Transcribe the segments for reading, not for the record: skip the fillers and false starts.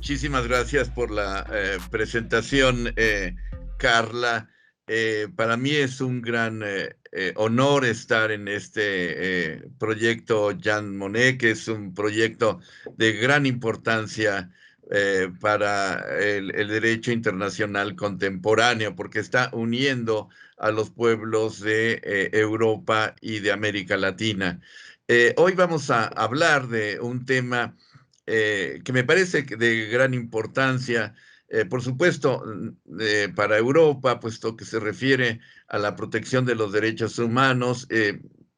Muchísimas gracias por la presentación, Carla. Para mí es un gran honor estar en este proyecto Jean Monnet, que es un proyecto de gran importancia para el derecho internacional contemporáneo, porque está uniendo a los pueblos de Europa y de América Latina. Hoy vamos a hablar de un tema que me parece de gran importancia, por supuesto, para Europa, puesto que se refiere a la protección de los derechos humanos.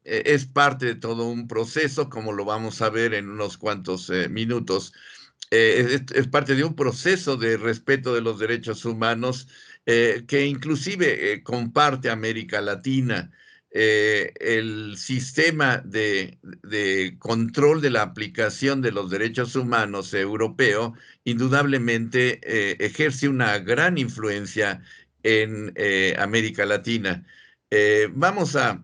Es parte de todo un proceso, como lo vamos a ver en unos cuantos minutos. Es parte de un proceso de respeto de los derechos humanos que inclusive comparte América Latina. El sistema de control de la aplicación de los derechos humanos europeo indudablemente ejerce una gran influencia en América Latina. Vamos a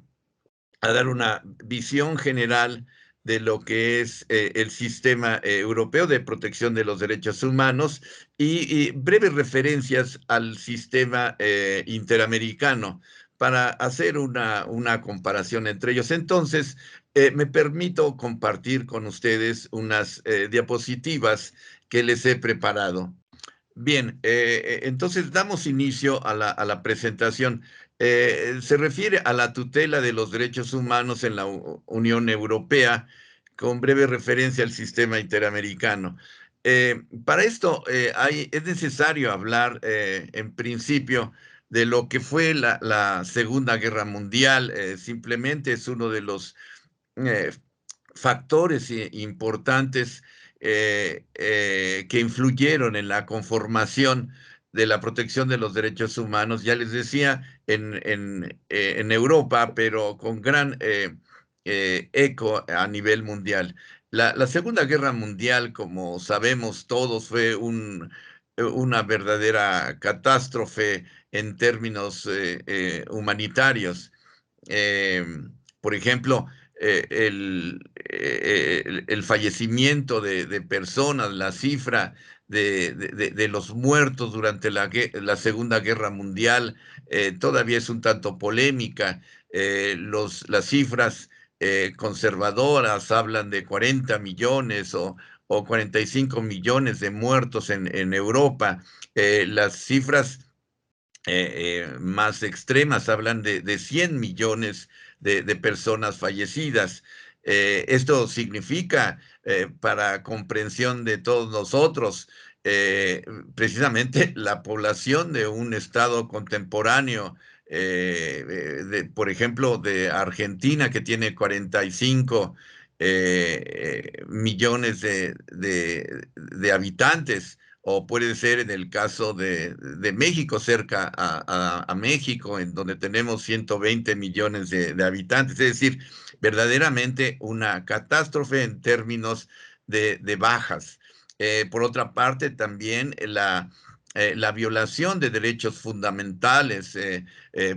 dar una visión general de lo que es el sistema europeo de protección de los derechos humanos y breves referencias al sistema interamericano para hacer una comparación entre ellos. Entonces, me permito compartir con ustedes unas diapositivas que les he preparado. Bien, entonces damos inicio a la presentación. Se refiere a la tutela de los derechos humanos en la Unión Europea, con breve referencia al sistema interamericano. Para esto es necesario hablar, en principio, de lo que fue la Segunda Guerra Mundial. Simplemente es uno de los eh, factores importantes que influyeron en la conformación de la protección de los derechos humanos, ya les decía, en Europa, pero con gran eco a nivel mundial. La Segunda Guerra Mundial, como sabemos todos, fue una verdadera catástrofe en términos humanitarios. Eh, por ejemplo, el fallecimiento de personas, la cifra de los muertos durante la Segunda Guerra Mundial todavía es un tanto polémica. Las cifras conservadoras hablan de 40 millones o 45 millones de muertos en Europa. Las cifras más extremas hablan de 100 millones de personas fallecidas. Esto significa, para comprensión de todos nosotros, eh, precisamente la población de un estado contemporáneo, por ejemplo, de Argentina, que tiene 45 millones de habitantes, o puede ser en el caso de México, cerca a México, en donde tenemos 120 millones de habitantes. Es decir, verdaderamente una catástrofe en términos de bajas. Por otra parte, también la violación de derechos fundamentales,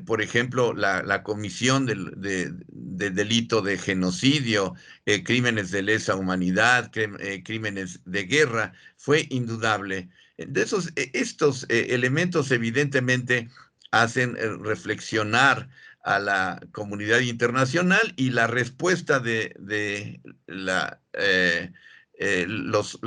por ejemplo, la comisión del delito de genocidio, crímenes de lesa humanidad, crímenes de guerra, fue indudable. Estos elementos evidentemente hacen reflexionar a la comunidad internacional, y la respuesta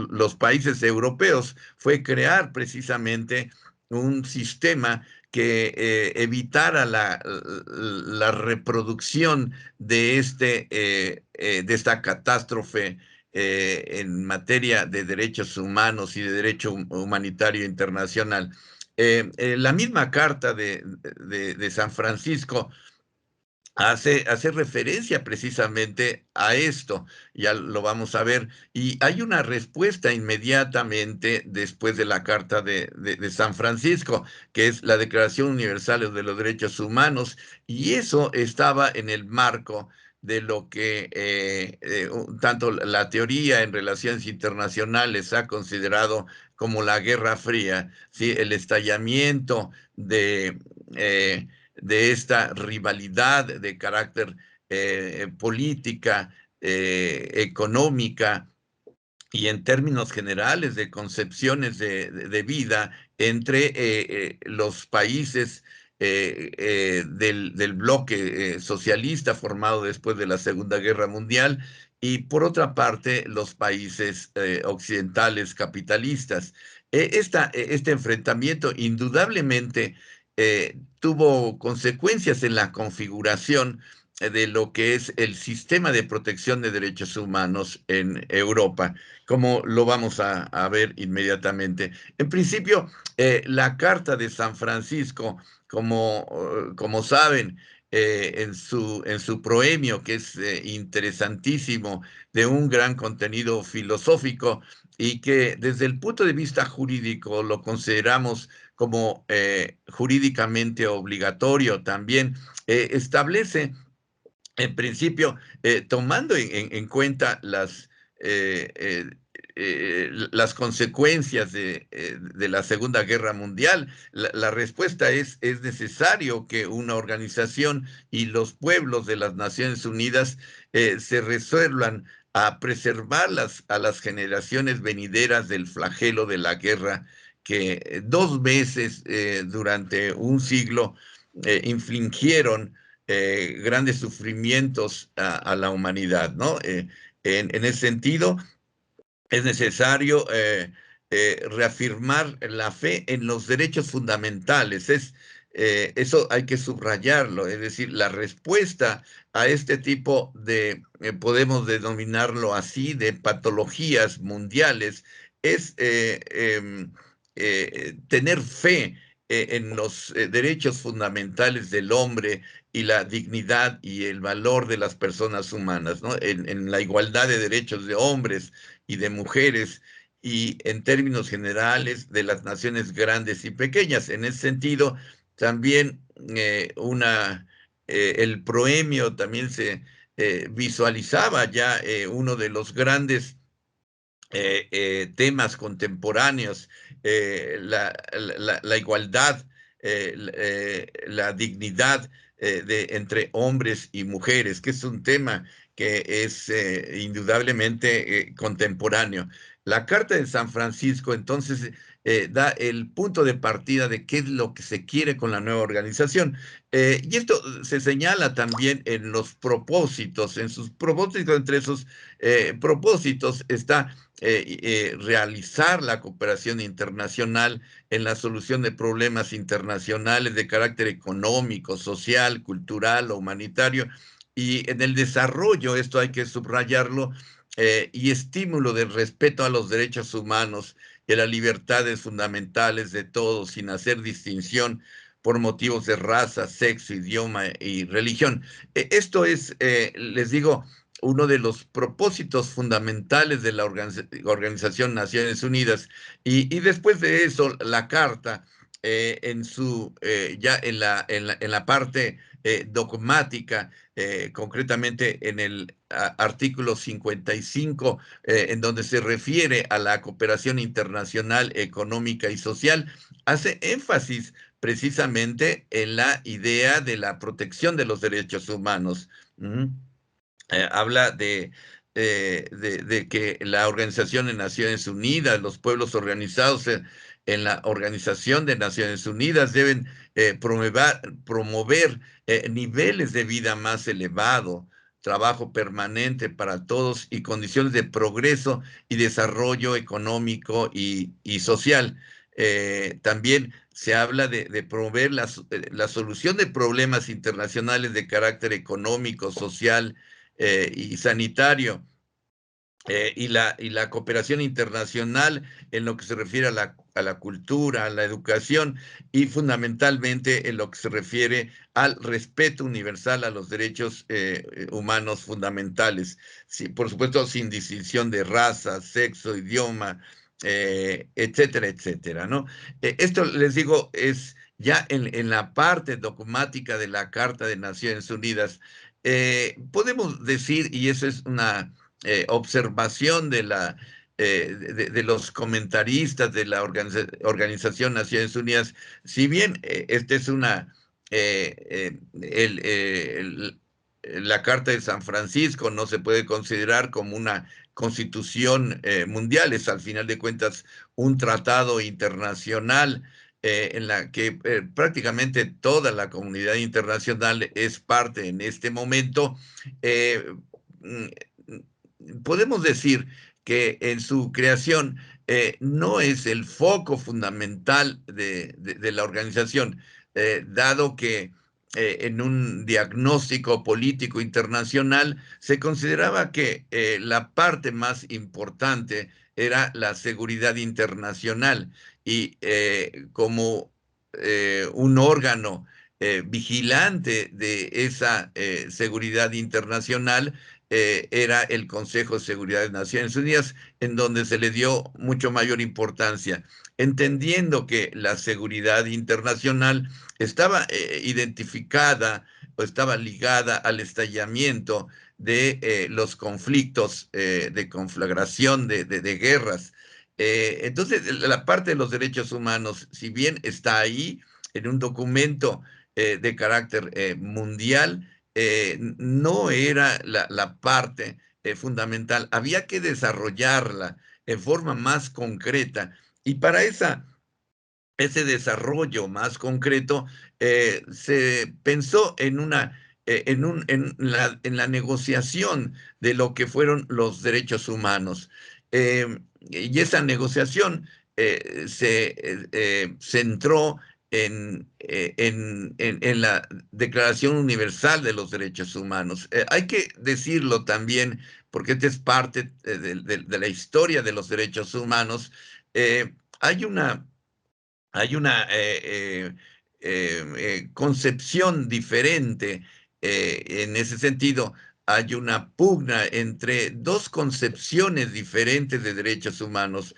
los países europeos fue crear precisamente un sistema que evitara la reproducción de esta catástrofe en materia de derechos humanos y de derecho humanitario internacional. La misma Carta de San Francisco hace referencia precisamente a esto, ya lo vamos a ver, y hay una respuesta inmediatamente después de la Carta de San Francisco, que es la Declaración Universal de los Derechos Humanos, y eso estaba en el marco de lo que tanto la teoría en relaciones internacionales ha considerado como la Guerra Fría, ¿sí? El estallamiento de esta rivalidad de carácter política, económica, y en términos generales de concepciones de vida entre los países del bloque socialista formado después de la Segunda Guerra Mundial y por otra parte los países occidentales capitalistas. Este enfrentamiento indudablemente tuvo consecuencias en la configuración de lo que es el sistema de protección de derechos humanos en Europa, como lo vamos a ver inmediatamente. En principio, la Carta de San Francisco, como saben, en su proemio, que es interesantísimo, de un gran contenido filosófico y que desde el punto de vista jurídico lo consideramos como jurídicamente obligatorio también, establece en principio, tomando en cuenta las consecuencias de la Segunda Guerra Mundial, la respuesta es necesario que una organización y los pueblos de las Naciones Unidas se resuelvan a preservar a las generaciones venideras del flagelo de la guerra que 2 veces durante un siglo infligieron grandes sufrimientos a la humanidad, ¿no? En ese sentido, es necesario reafirmar la fe en los derechos fundamentales. Eso hay que subrayarlo, es decir, la respuesta a este tipo podemos denominarlo así, de patologías mundiales, es tener fe en los derechos fundamentales del hombre y la dignidad y el valor de las personas humanas, ¿no? En la igualdad de derechos de hombres y de mujeres y en términos generales de las naciones grandes y pequeñas. En ese sentido, también el proemio también se visualizaba ya uno de los grandes temas contemporáneos, la igualdad, la dignidad entre hombres y mujeres, que es un tema que es indudablemente contemporáneo. La Carta de San Francisco entonces da el punto de partida de qué es lo que se quiere con la nueva organización. Y esto se señala también en los propósitos, en sus propósitos, entre esos propósitos está realizar la cooperación internacional en la solución de problemas internacionales de carácter económico, social, cultural o humanitario. Y en el desarrollo, esto hay que subrayarlo, y estímulo del respeto a los derechos humanos y a las libertades fundamentales de todos, sin hacer distinción por motivos de raza, sexo, idioma y religión. Esto es, les digo, uno de los propósitos fundamentales de la Organización Naciones Unidas. Y después de eso, la Carta, ya en la parte dogmática, concretamente en el artículo 55, en donde se refiere a la cooperación internacional, económica y social, hace énfasis precisamente en la idea de la protección de los derechos humanos. Habla de que la Organización de Naciones Unidas, los pueblos organizados en la Organización de Naciones Unidas deben promover niveles de vida más elevado, trabajo permanente para todos y condiciones de progreso y desarrollo económico y social. También se habla de promover la solución de problemas internacionales de carácter económico, social, y sanitario, y la cooperación internacional en lo que se refiere a la cultura, a la educación y fundamentalmente en lo que se refiere al respeto universal a los derechos humanos fundamentales. Sí, por supuesto, sin distinción de raza, sexo, idioma, etcétera, etcétera, ¿no? Esto, les digo, es ya en la parte dogmática de la Carta de Naciones Unidas. Podemos decir, y eso es una observación de los comentaristas de la Organización Naciones Unidas, si bien esta es la Carta de San Francisco no se puede considerar como una constitución mundial, es al final de cuentas un tratado internacional en la que prácticamente toda la comunidad internacional es parte en este momento. Podemos decir que en su creación no es el foco fundamental de la organización, dado que en un diagnóstico político internacional se consideraba que la parte más importante era la seguridad internacional y como un órgano vigilante de esa seguridad internacional, era el Consejo de Seguridad de Naciones Unidas, en donde se le dio mucho mayor importancia, entendiendo que la seguridad internacional estaba identificada o estaba ligada al estallamiento de los conflictos de conflagración de guerras. Entonces, la parte de los derechos humanos, si bien está ahí en un documento de carácter mundial, no era la parte fundamental. Había que desarrollarla en forma más concreta y para ese desarrollo más concreto se pensó en la negociación de lo que fueron los derechos humanos. Y esa negociación se centró en la Declaración Universal de los Derechos Humanos. Hay que decirlo también, porque esta es parte de la historia de los derechos humanos. Hay una concepción diferente en ese sentido. Hay una pugna entre dos concepciones diferentes de derechos humanos.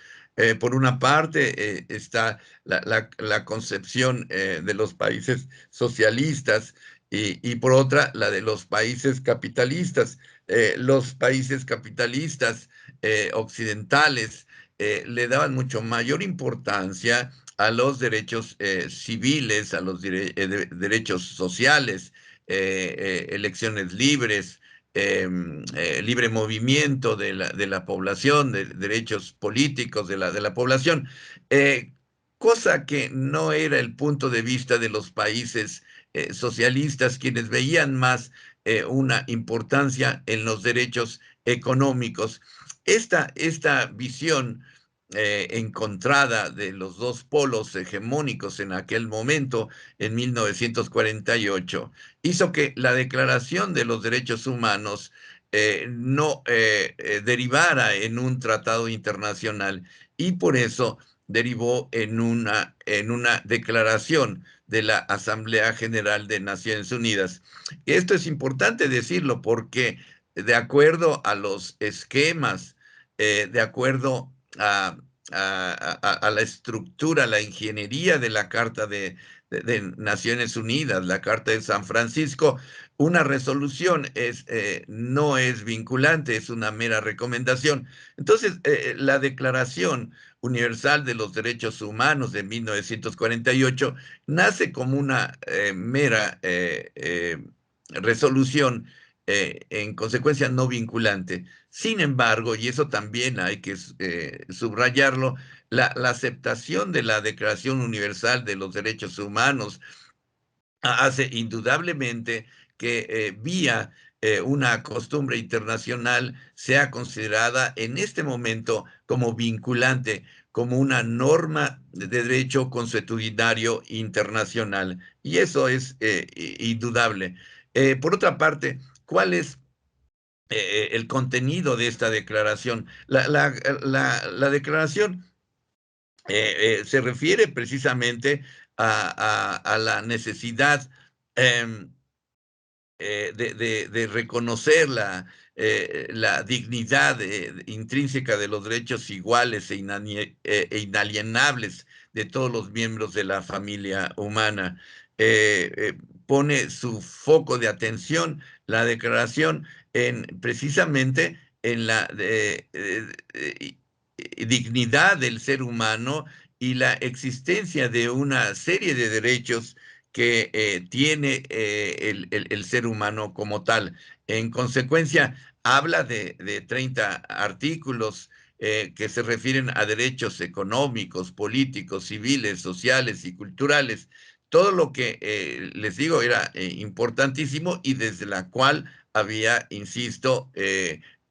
Por una parte está la concepción de los países socialistas y por otra la de los países capitalistas. Los países capitalistas occidentales le daban mucho mayor importancia a los derechos civiles, a los derechos sociales, elecciones libres, libre movimiento de la población, de derechos políticos de la población, eh, cosa que no era el punto de vista de los países socialistas, quienes veían más una importancia en los derechos económicos. Esta visión encontrada de los dos polos hegemónicos en aquel momento, en 1948, hizo que la Declaración de los Derechos Humanos no derivara en un tratado internacional y por eso derivó en una declaración de la Asamblea General de Naciones Unidas. Esto es importante decirlo porque de acuerdo a los esquemas, de acuerdo a la estructura, la ingeniería de la Carta de Naciones Unidas, la Carta de San Francisco, una resolución no es vinculante, es una mera recomendación. Entonces, la Declaración Universal de los Derechos Humanos de 1948 nace como una mera resolución, en consecuencia no vinculante. Sin embargo, y eso también hay que subrayarlo, la aceptación de la Declaración Universal de los Derechos Humanos hace indudablemente que vía una costumbre internacional sea considerada en este momento como vinculante, como una norma de derecho consuetudinario internacional. Y eso es indudable. Por otra parte, ¿cuál es el contenido de esta declaración? La declaración se refiere precisamente a la necesidad eh, de reconocer la dignidad intrínseca de los derechos iguales e inalienables de todos los miembros de la familia humana. Pone su foco de atención, la declaración, precisamente en la dignidad del ser humano y la existencia de una serie de derechos que tiene el ser humano como tal. En consecuencia, habla de 30 artículos que se refieren a derechos económicos, políticos, civiles, sociales y culturales. Todo lo que les digo era importantísimo y desde la cual había, insisto,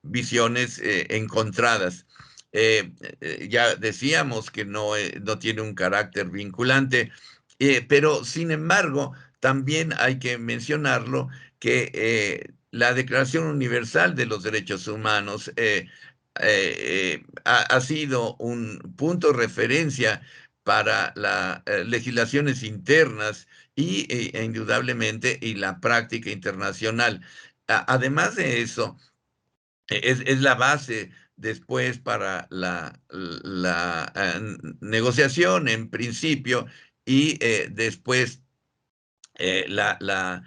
visiones encontradas. Ya decíamos que no tiene un carácter vinculante, pero sin embargo, también hay que mencionarlo que la Declaración Universal de los Derechos Humanos ha sido un punto de referencia para las legislaciones internas e indudablemente y la práctica internacional. Además de eso, es la base después para la negociación en principio y después eh, la, la,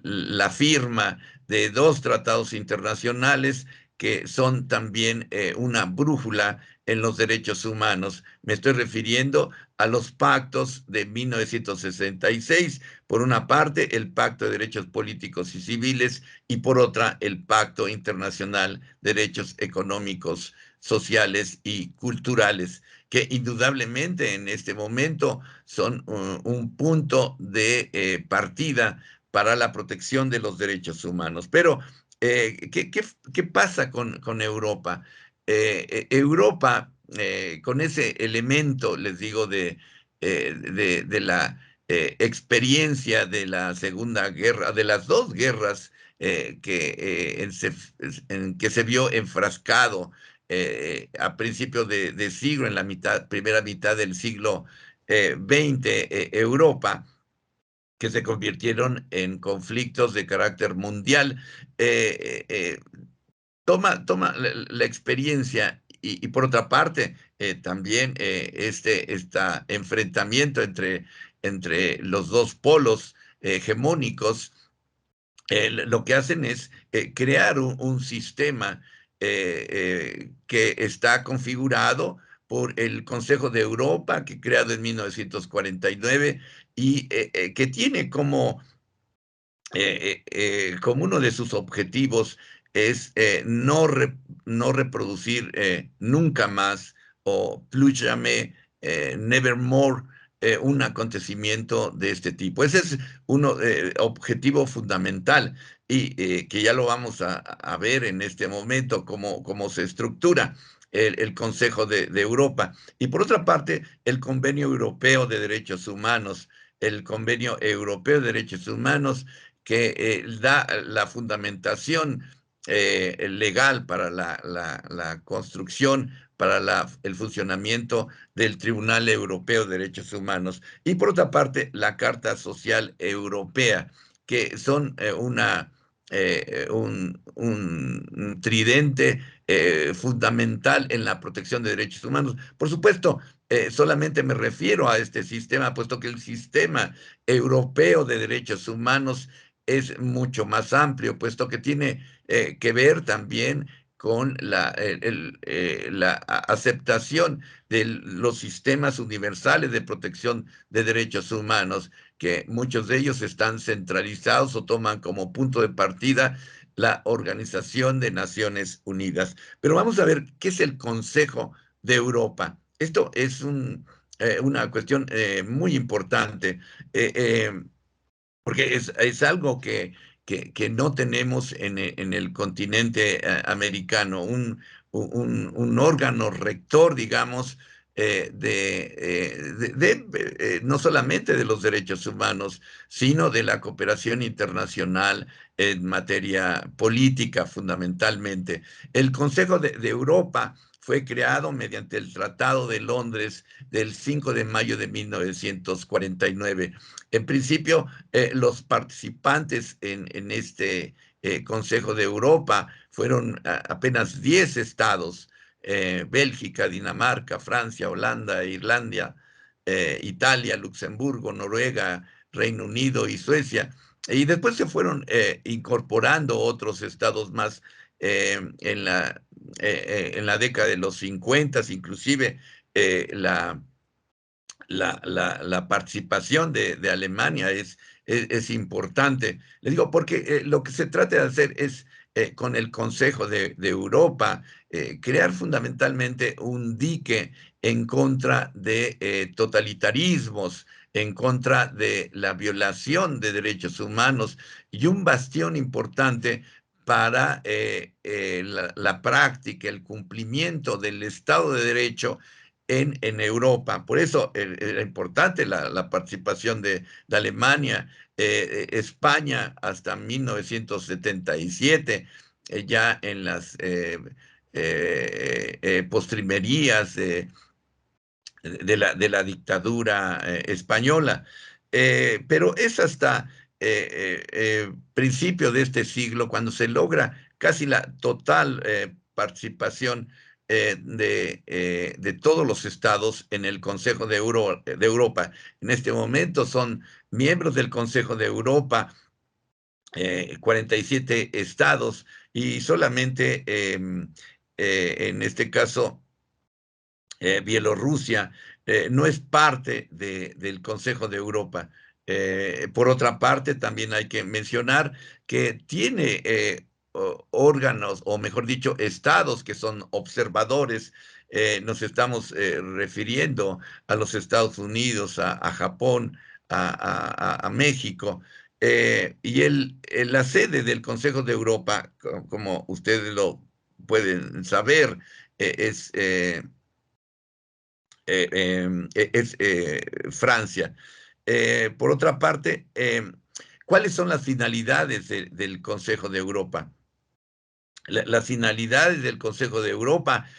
la firma de 2 tratados internacionales que son también una brújula en los derechos humanos. Me estoy refiriendo a los pactos de 1966, por una parte el Pacto de Derechos Políticos y Civiles y por otra el Pacto Internacional de Derechos Económicos, Sociales y Culturales, que indudablemente en este momento son un punto de partida para la protección de los derechos humanos. Pero, ¿qué pasa con Europa? Europa, con ese elemento, les digo, de la experiencia de la Segunda Guerra, de las 2 guerras en que se vio enfrascado a principios de siglo, en la primera mitad del siglo 20 Europa, que se convirtieron en conflictos de carácter mundial. Eh, eh, toma la experiencia y por otra parte, también este enfrentamiento entre los 2 polos hegemónicos lo que hacen es crear un sistema que está configurado por el Consejo de Europa, que creado en 1949 y que tiene como uno de sus objetivos es no reproducir nunca más o plus jamais, nevermore, un acontecimiento de este tipo. Ese es un objetivo fundamental y que ya lo vamos a ver en este momento, cómo se estructura el Consejo de Europa. Y por otra parte, el Convenio Europeo de Derechos Humanos, el Convenio Europeo de Derechos Humanos, que da la fundamentación legal para la construcción, para el funcionamiento del Tribunal Europeo de Derechos Humanos. Y por otra parte, la Carta Social Europea, que son un tridente fundamental en la protección de derechos humanos. Por supuesto, solamente me refiero a este sistema, puesto que el sistema europeo de derechos humanos es mucho más amplio, puesto que tiene que ver también con la aceptación de los sistemas universales de protección de derechos humanos, que muchos de ellos están centralizados o toman como punto de partida la Organización de Naciones Unidas. Pero vamos a ver qué es el Consejo de Europa. Esto es una cuestión muy importante. Eh, eh, Porque es algo que no tenemos en el continente americano, un órgano rector, digamos, no solamente de los derechos humanos, sino de la cooperación internacional en materia política, fundamentalmente. El Consejo de Europa fue creado mediante el Tratado de Londres del 5 de mayo de 1949. En principio, los participantes en este Consejo de Europa fueron apenas 10 estados: Bélgica, Dinamarca, Francia, Holanda, Irlanda, Italia, Luxemburgo, Noruega, Reino Unido y Suecia. Y después se fueron incorporando otros estados más en la década de los 50, inclusive la participación de Alemania es es importante. Les digo, porque lo que se trata de hacer es, con el Consejo de Europa, crear fundamentalmente un dique en contra de totalitarismos, en contra de la violación de derechos humanos y un bastión importante para la práctica, el cumplimiento del Estado de Derecho en Europa. Por eso era importante la participación de Alemania, España hasta 1977, ya en las postrimerías de la dictadura española. Pero es hasta principio de este siglo cuando se logra casi la total participación de todos los estados en el Consejo de Europa. En este momento son miembros del Consejo de Europa 47 estados y solamente en este caso Bielorrusia no es parte del Consejo de Europa. Por otra parte, también hay que mencionar que tiene órganos, o mejor dicho, estados que son observadores. Nos estamos refiriendo a los Estados Unidos, a Japón, a México. La sede del Consejo de Europa, como ustedes lo pueden saber, es Francia. Por otra parte, ¿cuáles son las finalidades del Consejo de Europa? Las finalidades del Consejo de Europa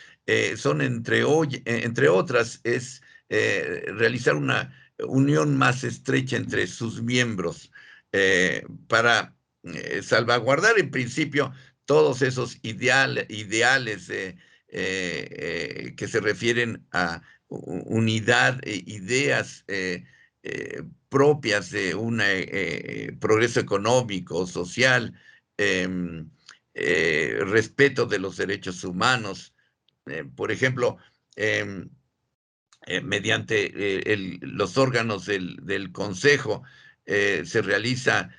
son, entre otras, es realizar una unión más estrecha entre sus miembros para salvaguardar en principio todos esos ideales que se refieren a unidad, ideas propias de un progreso económico, social, respeto de los derechos humanos. Por ejemplo, eh, mediante los órganos del Consejo se realiza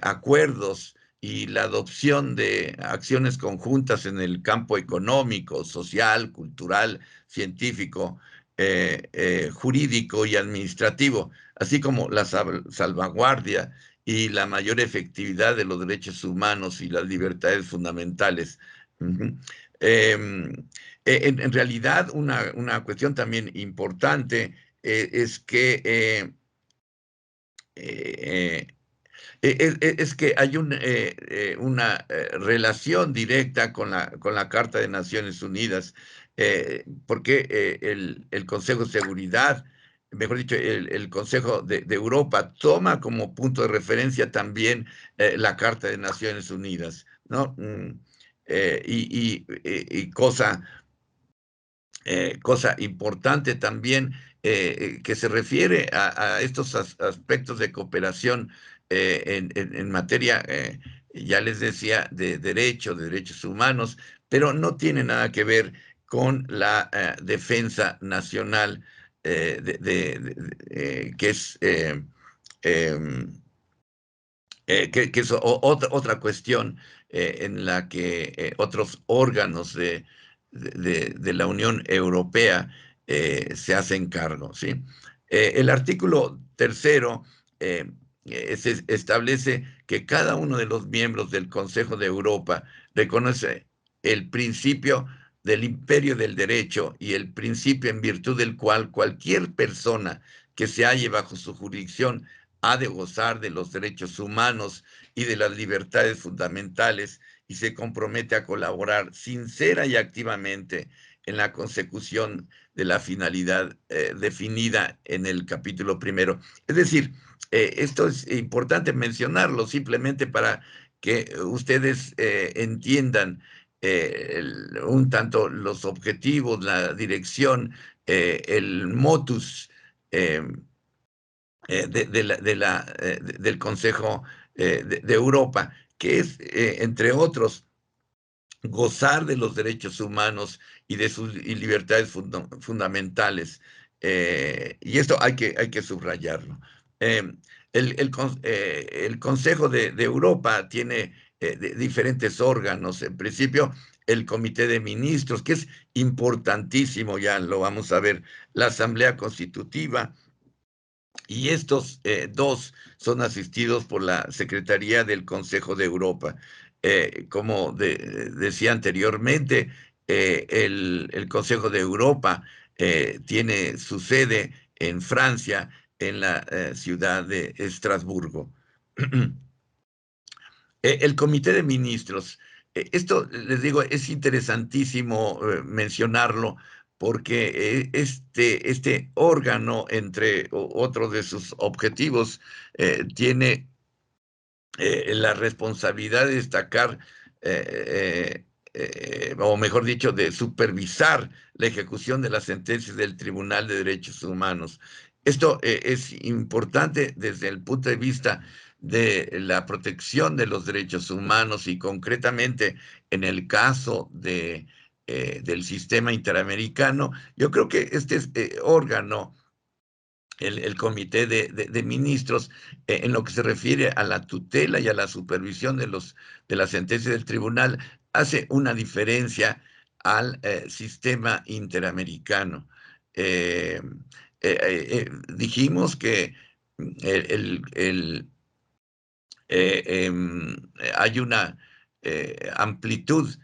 acuerdos y la adopción de acciones conjuntas en el campo económico, social, cultural, científico, jurídico y administrativo, así como la salvaguardia y la mayor efectividad de los derechos humanos y las libertades fundamentales. Uh-huh. En realidad, una cuestión también importante es que eh, es que hay una relación directa con la Carta de Naciones Unidas, porque el Consejo de Seguridad, mejor dicho, el Consejo de Europa toma como punto de referencia también la Carta de Naciones Unidas, ¿no? Y cosa importante también que se refiere a estos aspectos de cooperación en materia, ya les decía, de derechos humanos, pero no tiene nada que ver con la defensa nacional, que es em, que es otra cuestión en la que otros órganos de la Unión Europea se hacen cargo, ¿sí? El artículo tercero se establece que cada uno de los miembros del Consejo de Europa reconoce el principio del imperio del derecho y el principio en virtud del cual cualquier persona que se halle bajo su jurisdicción ha de gozar de los derechos humanos y de las libertades fundamentales y se compromete a colaborar sincera y activamente en la consecución de la finalidad definida en el capítulo primero. Es decir, esto es importante mencionarlo simplemente para que ustedes entiendan un tanto los objetivos, la dirección, el motus del Consejo de Europa, que es, entre otros, gozar de los derechos humanos y de sus libertades fundamentales. Y esto hay que subrayarlo. Eh, el Consejo de Europa tiene diferentes órganos. En principio, el Comité de Ministros, que es importantísimo, ya lo vamos a ver, la Asamblea Constitutiva, y estos dos son asistidos por la Secretaría del Consejo de Europa. Como decía anteriormente, el Consejo de Europa tiene su sede en Francia, en la ciudad de Estrasburgo. El Comité de Ministros, esto les digo, es interesantísimo mencionarlo porque este órgano, entre otros de sus objetivos, tiene la responsabilidad de destacar, o mejor dicho, de supervisar la ejecución de las sentencias del Tribunal de Derechos Humanos. Esto es importante desde el punto de vista de la protección de los derechos humanos y concretamente en el caso del sistema interamericano. Yo creo que este órgano, el Comité de Ministros, en lo que se refiere a la tutela y a la supervisión de las sentencias del tribunal, hace una diferencia al sistema interamericano. Eh, Dijimos que hay una amplitud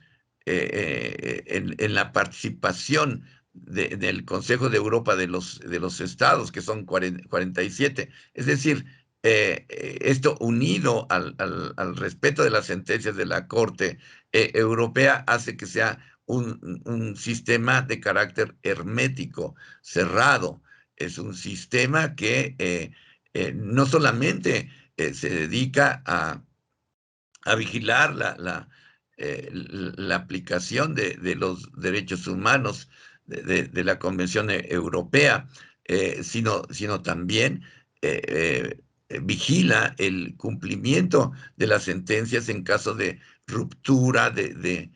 en la participación del Consejo de Europa de los estados, que son 47. Es decir, esto unido al respeto de las sentencias de la Corte Europea hace que sea un sistema de carácter hermético, cerrado. Es un sistema que no solamente se dedica a vigilar la aplicación de los derechos humanos de la Convención Europea, sino también vigila el cumplimiento de las sentencias en caso de ruptura, de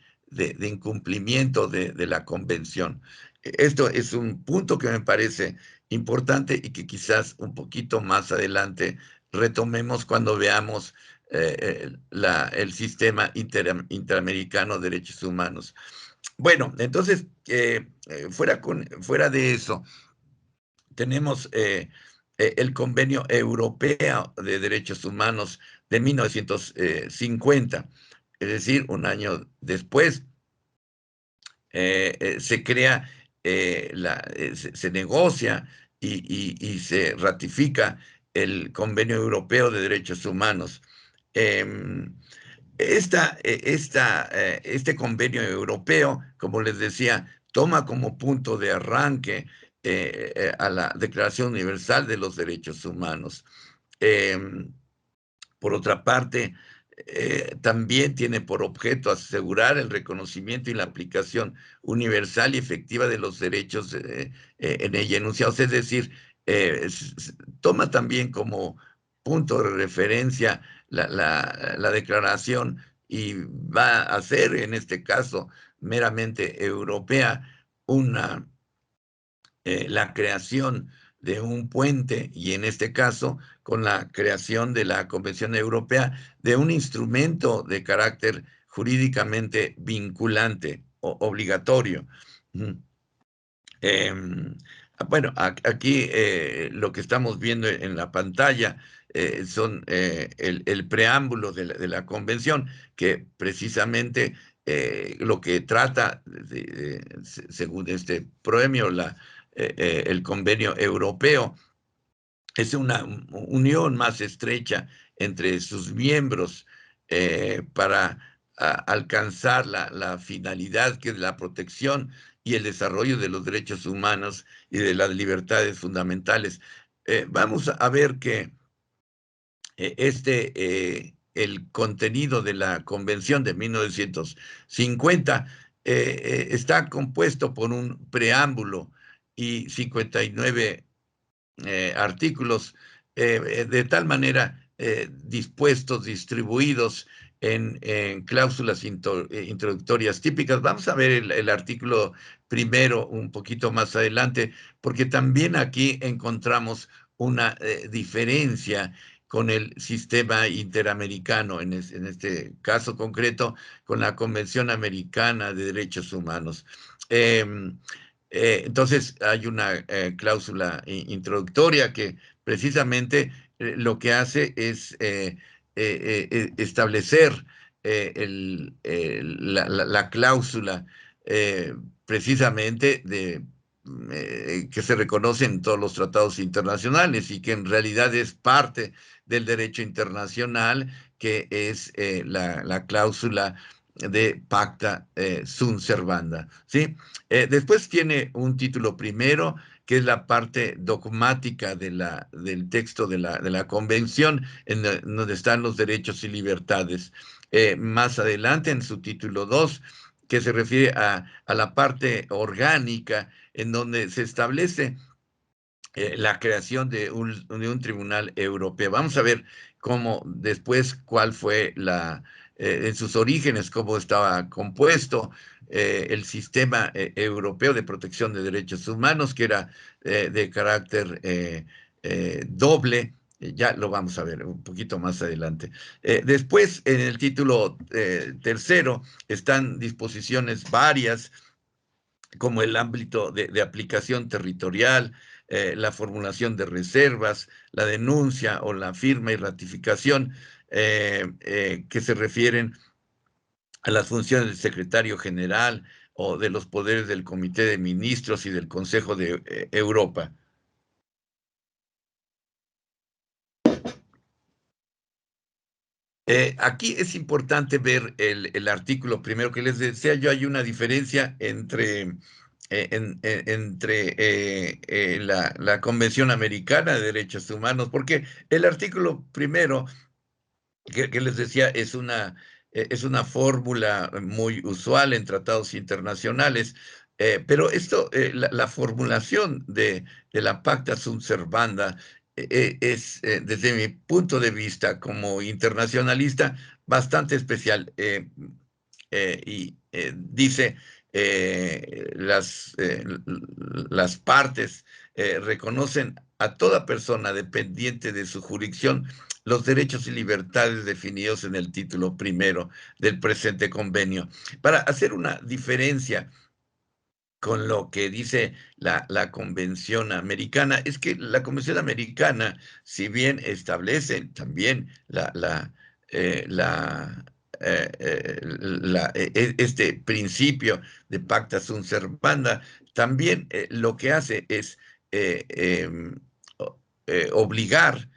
incumplimiento de la Convención. Esto es un punto que me parece importante y que quizás un poquito más adelante retomemos cuando veamos el sistema interamericano de derechos humanos. Bueno, entonces, fuera de eso, tenemos el Convenio Europeo de Derechos Humanos de 1950, es decir, un año después se crea, se negocia y se ratifica el Convenio Europeo de Derechos Humanos. Em, este convenio europeo, como les decía, toma como punto de arranque a la Declaración Universal de los Derechos Humanos. Em, por otra parte, también tiene por objeto asegurar el reconocimiento y la aplicación universal y efectiva de los derechos en ella enunciados. Es decir, toma también como punto de referencia la declaración y va a ser, en este caso, meramente europea, la creación de un puente, y en este caso, con la creación de la Convención Europea, de un instrumento de carácter jurídicamente vinculante o obligatorio. Eh, bueno, aquí lo que estamos viendo en la pantalla son el preámbulo de la convención, que precisamente lo que trata, según este premio, el convenio europeo, es una unión más estrecha entre sus miembros para alcanzar la finalidad, que es la protección y el desarrollo de los derechos humanos y de las libertades fundamentales. Vamos a ver que el contenido de la Convención de 1950 está compuesto por un preámbulo y 59 artículos de tal manera dispuestos, distribuidos en cláusulas introductorias típicas. Vamos a ver el artículo primero un poquito más adelante, porque también aquí encontramos una diferencia con el sistema interamericano, en este caso concreto, con la Convención Americana de Derechos Humanos. Entonces, hay una cláusula introductoria que precisamente lo que hace es establecer la cláusula precisamente que se reconoce en todos los tratados internacionales y que en realidad es parte del derecho internacional, que es la cláusula de pacta sunt servanda, ¿sí? Después tiene un título primero, que es la parte dogmática del texto de la convención, donde están los derechos y libertades. Más adelante, en su título 2, que se refiere a la parte orgánica, en donde se establece la creación de un tribunal europeo. Vamos a ver cómo después, cuál fue en sus orígenes, cómo estaba compuesto el sistema europeo de protección de derechos humanos, que era de carácter doble. Ya lo vamos a ver un poquito más adelante. Después, en el título tercero, están disposiciones varias, como el ámbito de aplicación territorial, la formulación de reservas, la denuncia o la firma y ratificación, que se refieren a las funciones del secretario general o de los poderes del Comité de Ministros y del Consejo de Europa. Aquí es importante ver el artículo primero que les decía yo. Hay una diferencia entre la Convención Americana de Derechos Humanos, porque el artículo primero que les decía es una fórmula muy usual en tratados internacionales, pero la formulación de la pacta sunt servanda es, desde mi punto de vista como internacionalista, bastante especial. Dice, las partes reconocen a toda persona dependiente de su jurisdicción los derechos y libertades definidos en el título primero del presente convenio. Para hacer una diferencia con lo que dice la Convención Americana, es que la Convención Americana, si bien establece también este principio de pacta sunt servanda, también lo que hace es eh, eh, obligar,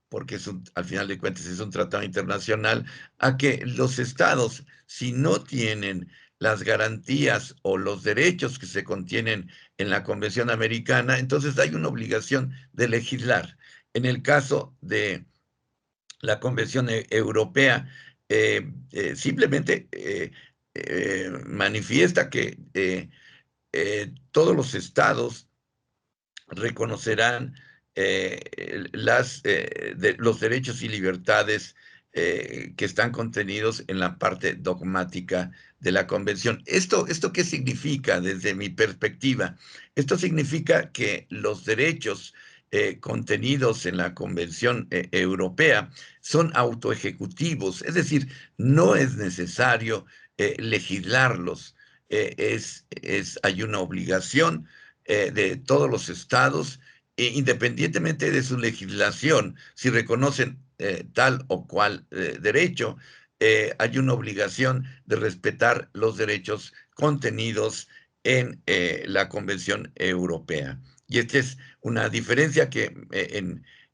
porque al final de cuentas es un tratado internacional, a que los estados, si no tienen las garantías o los derechos que se contienen en la Convención Americana, entonces hay una obligación de legislar. En el caso de la Convención Europea, simplemente manifiesta que todos los estados reconocerán los derechos y libertades que están contenidos en la parte dogmática de la Convención. ¿Esto qué significa desde mi perspectiva? Esto significa que los derechos contenidos en la Convención Europea son autoejecutivos, es decir, no es necesario legislarlos. Hay una obligación de todos los estados, independientemente de su legislación, si reconocen tal o cual derecho, hay una obligación de respetar los derechos contenidos en la Convención Europea. Y esta es una diferencia que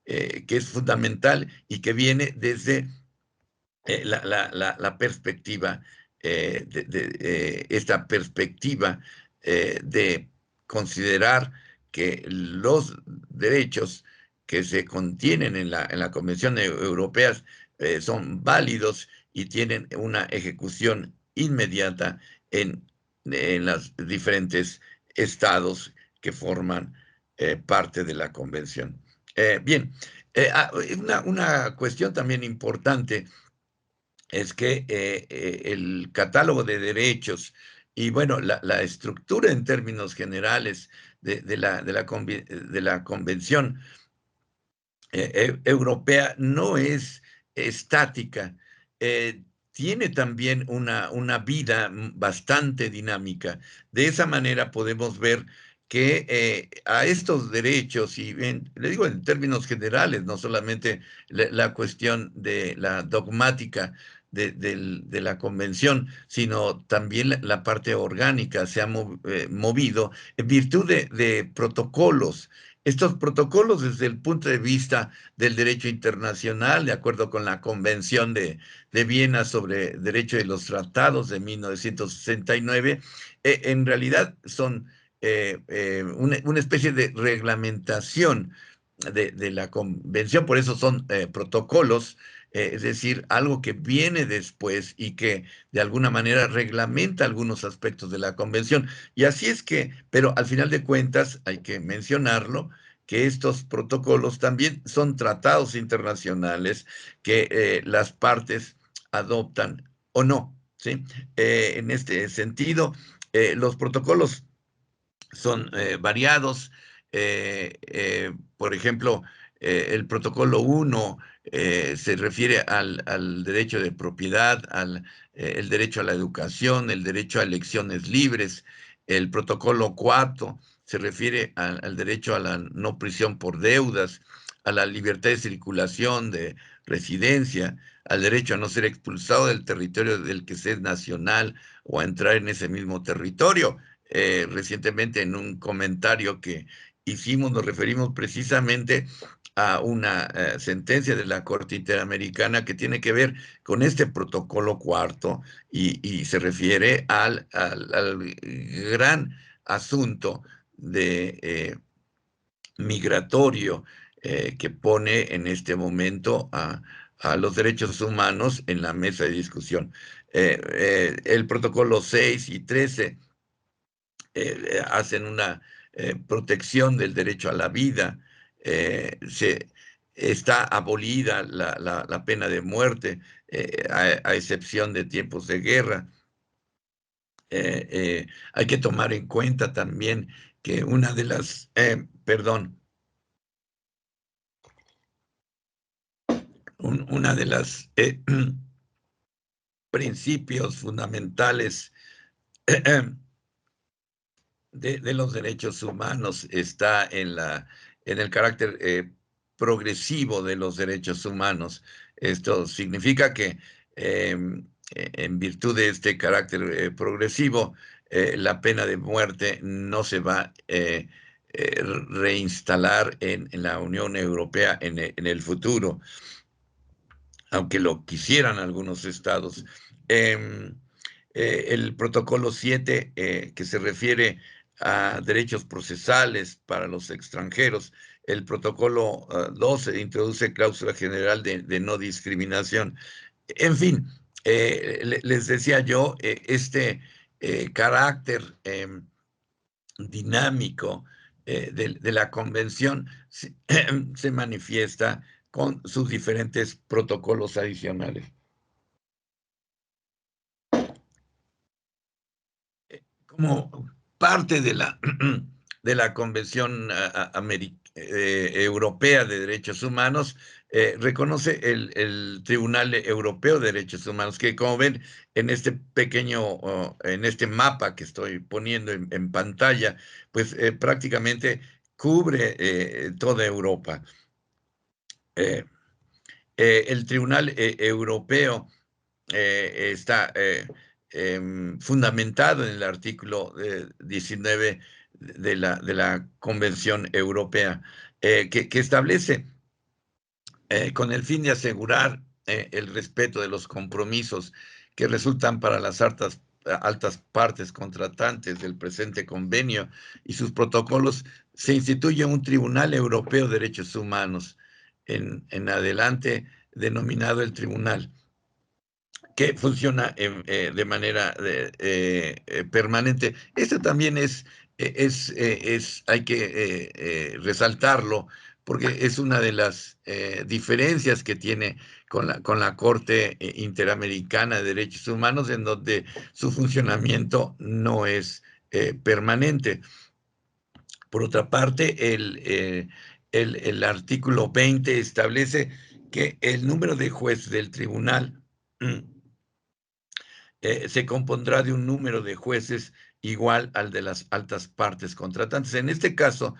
es fundamental y que viene desde la perspectiva, esta perspectiva de considerar que los derechos que se contienen en la Convención Europea son válidos y tienen una ejecución inmediata en los diferentes estados que forman parte de la Convención. Bien, una cuestión también importante es que el catálogo de derechos y, bueno, la estructura en términos generales de la convención europea no es estática, tiene también una vida bastante dinámica. De esa manera podemos ver que a estos derechos, y le digo en términos generales, no solamente la cuestión de la dogmática de la convención, sino también la parte orgánica se ha movido en virtud de protocolos. Estos protocolos, desde el punto de vista del derecho internacional, de acuerdo con la Convención de Viena sobre Derecho de los Tratados de 1969, en realidad son una especie de reglamentación de la convención, por eso son protocolos, es decir, algo que viene después y que de alguna manera reglamenta algunos aspectos de la convención. Y así es que, pero al final de cuentas, hay que mencionarlo, que estos protocolos también son tratados internacionales que las partes adoptan o no, ¿sí? En este sentido, los protocolos son variados. Por ejemplo, el protocolo 1 se refiere al derecho de propiedad, el derecho a la educación, el derecho a elecciones libres. El protocolo 4 se refiere al derecho a la no prisión por deudas, a la libertad de circulación, de residencia, al derecho a no ser expulsado del territorio del que se es nacional o a entrar en ese mismo territorio. Recientemente en un comentario que hicimos nos referimos precisamente a una sentencia de la Corte Interamericana que tiene que ver con este protocolo cuarto y se refiere al gran asunto de migratorio que pone en este momento a los derechos humanos en la mesa de discusión. El protocolo 6 y 13 hacen una protección del derecho a la vida, está abolida la pena de muerte, a excepción de tiempos de guerra. Hay que tomar en cuenta también que una de las, una de las principios fundamentales de los derechos humanos está en el carácter progresivo de los derechos humanos. Esto significa que en virtud de este carácter progresivo, la pena de muerte no se va a reinstalar en la Unión Europea en el futuro, aunque lo quisieran algunos estados. El protocolo 7, que se refiere a derechos procesales para los extranjeros. El protocolo 12 introduce cláusula general de no discriminación. En fin, les decía yo, este carácter dinámico de la convención se manifiesta con sus diferentes protocolos adicionales. Como parte de la Convención Europea de Derechos Humanos, reconoce el Tribunal Europeo de Derechos Humanos, que como ven en este pequeño, en este mapa que estoy poniendo en pantalla, pues prácticamente cubre toda Europa. El Tribunal Europeo está fundamentado en el artículo 19 de la Convención Europea, que establece, con el fin de asegurar el respeto de los compromisos que resultan para las altas partes contratantes del presente convenio y sus protocolos, se instituye un Tribunal Europeo de Derechos Humanos, en adelante denominado el Tribunal, que funciona de manera permanente. Esto también hay que resaltarlo, porque es una de las diferencias que tiene con la Corte Interamericana de Derechos Humanos, en donde su funcionamiento no es permanente. Por otra parte, el artículo 20 establece que el número de jueces del tribunal se compondrá de un número de jueces igual al de las altas partes contratantes. En este caso,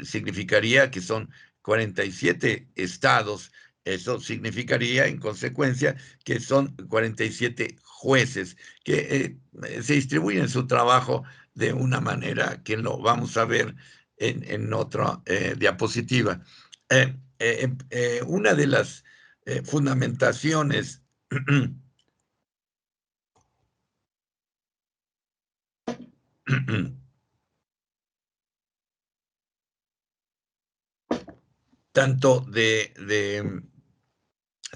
significaría que son 47 estados. Eso significaría, en consecuencia, que son 47 jueces que se distribuyen su trabajo de una manera que lo vamos a ver en otra diapositiva. Una de las fundamentaciones tanto de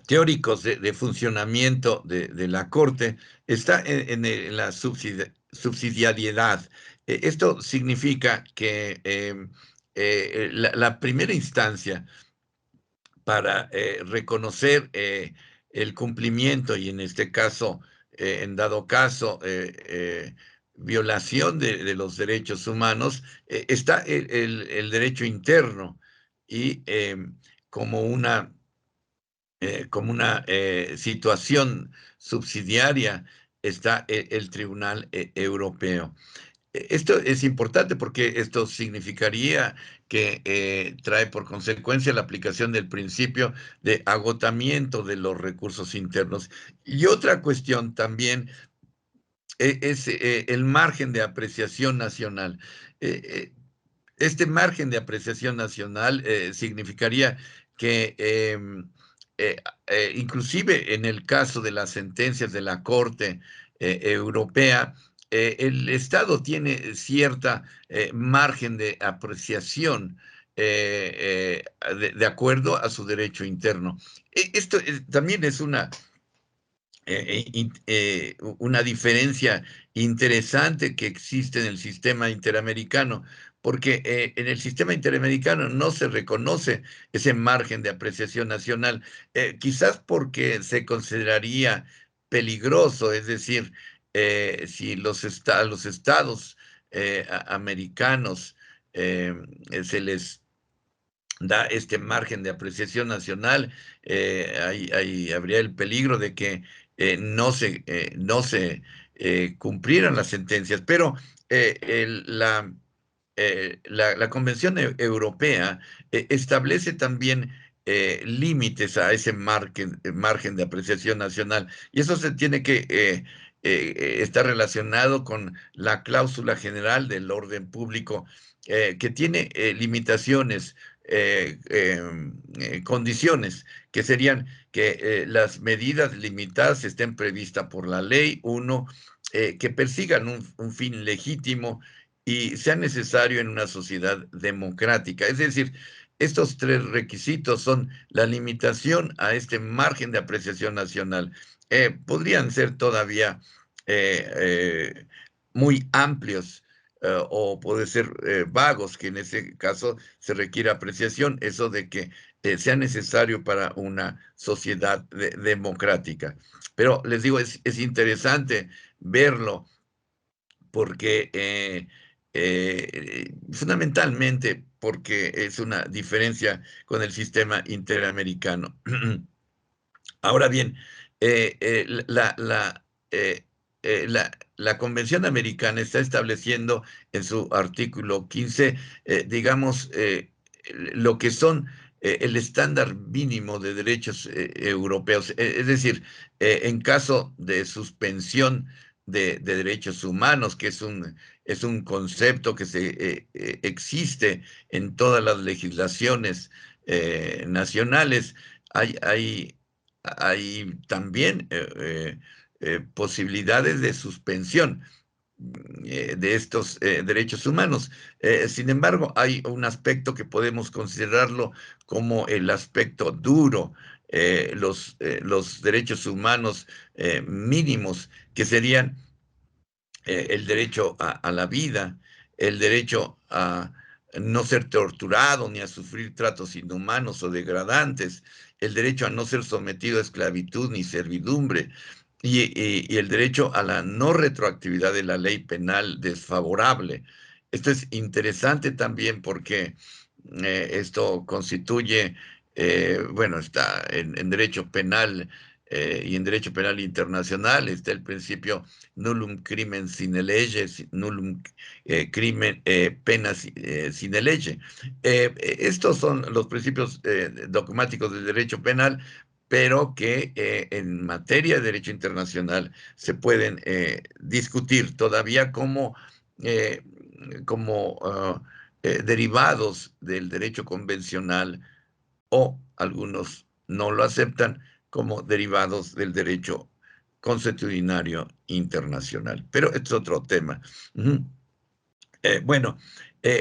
teóricos de funcionamiento de la Corte, está en la subsidiariedad. Esto significa que la primera instancia para reconocer el cumplimiento y en este caso, en dado caso, violación de los derechos humanos, está el derecho interno y como una, como una situación subsidiaria está el Tribunal Europeo. Esto es importante porque esto significaría que trae por consecuencia la aplicación del principio de agotamiento de los recursos internos. Y otra cuestión también es el margen de apreciación nacional. Eh, eh, este margen de apreciación nacional significaría que eh, inclusive en el caso de las sentencias de la Corte Europea, el Estado tiene cierta margen de apreciación de acuerdo a su derecho interno. Esto también es una diferencia interesante que existe en el sistema interamericano, porque en el sistema interamericano no se reconoce ese margen de apreciación nacional, quizás porque se consideraría peligroso, es decir, si los estados americanos se les da este margen de apreciación nacional, habría el peligro de que no se cumplieran las sentencias, pero la Convención Europea establece también límites a ese margen de apreciación nacional, y eso se tiene que estar relacionado con la cláusula general del orden público, que tiene limitaciones, condiciones, que serían que las medidas limitadas estén previstas por la ley, uno, que persigan un fin legítimo y sea necesario en una sociedad democrática. Es decir, estos tres requisitos son la limitación a este margen de apreciación nacional. Podrían ser todavía eh, eh, muy amplios, o puede ser vagos, que en ese caso se requiere apreciación, eso de que sea necesario para una sociedad democrática. Pero les digo, es interesante verlo porque fundamentalmente porque es una diferencia con el sistema interamericano. Ahora bien, eh, la Convención Americana está estableciendo en su artículo 15, digamos, lo que son el estándar mínimo de derechos europeos. Es decir, en caso de suspensión de derechos humanos, que es un concepto que existe en todas las legislaciones nacionales, hay hay también posibilidades de suspensión de estos derechos humanos. Sin embargo, hay un aspecto que podemos considerarlo como el aspecto duro, los derechos humanos mínimos, que serían el derecho a la vida, el derecho a no ser torturado ni a sufrir tratos inhumanos o degradantes, el derecho a no ser sometido a esclavitud ni servidumbre, y el derecho a la no retroactividad de la ley penal desfavorable. Esto es interesante también porque Esto constituye, bueno, está en derecho penal y en derecho penal internacional está el principio nullum crimen sine lege, nullum pena sine lege. Estos son los principios dogmáticos del derecho penal, pero que en materia de derecho internacional se pueden discutir todavía eh, como derivados del derecho convencional, o algunos no lo aceptan como derivados del derecho consuetudinario internacional. Pero es otro tema. Bueno,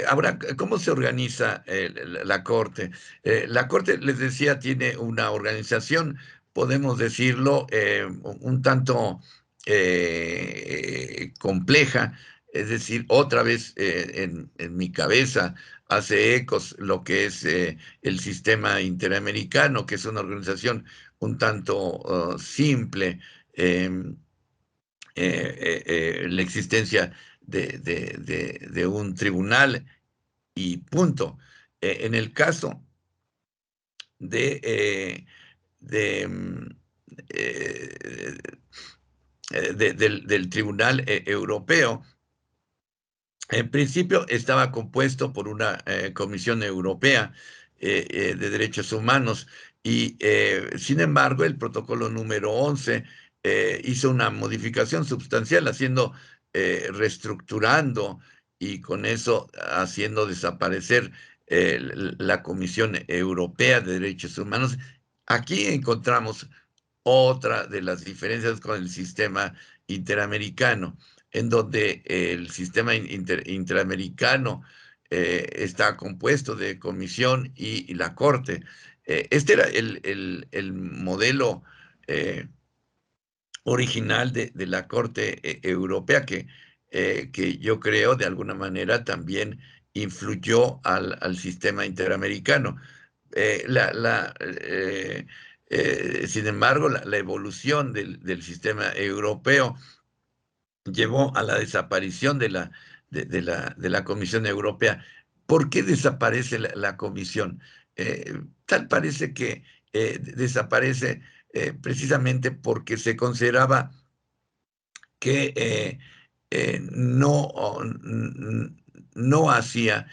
ahora, ¿cómo se organiza la Corte? La Corte, les decía, tiene una organización, podemos decirlo, un tanto compleja. Es decir, otra vez en mi cabeza hace ecos lo que es el sistema interamericano, que es una organización un tanto simple. em, la existencia de un tribunal y punto. En el caso de, de, mm, eh, del Tribunal Europeo, en principio estaba compuesto por una Comisión Europea de Derechos Humanos y, sin embargo, el protocolo número 11 hizo una modificación sustancial, reestructurando y con eso haciendo desaparecer la Comisión Europea de Derechos Humanos. Aquí encontramos otra de las diferencias con el sistema interamericano, en donde el sistema interamericano está compuesto de comisión y la corte. Este era el modelo eh, original de la Corte Europea que yo creo de alguna manera también influyó al sistema interamericano. Eh, la, la, eh, Sin embargo, la evolución del sistema europeo llevó a la desaparición de la Comisión Europea. ¿Por qué desaparece la Comisión? Tal parece que desaparece precisamente porque se consideraba que no hacía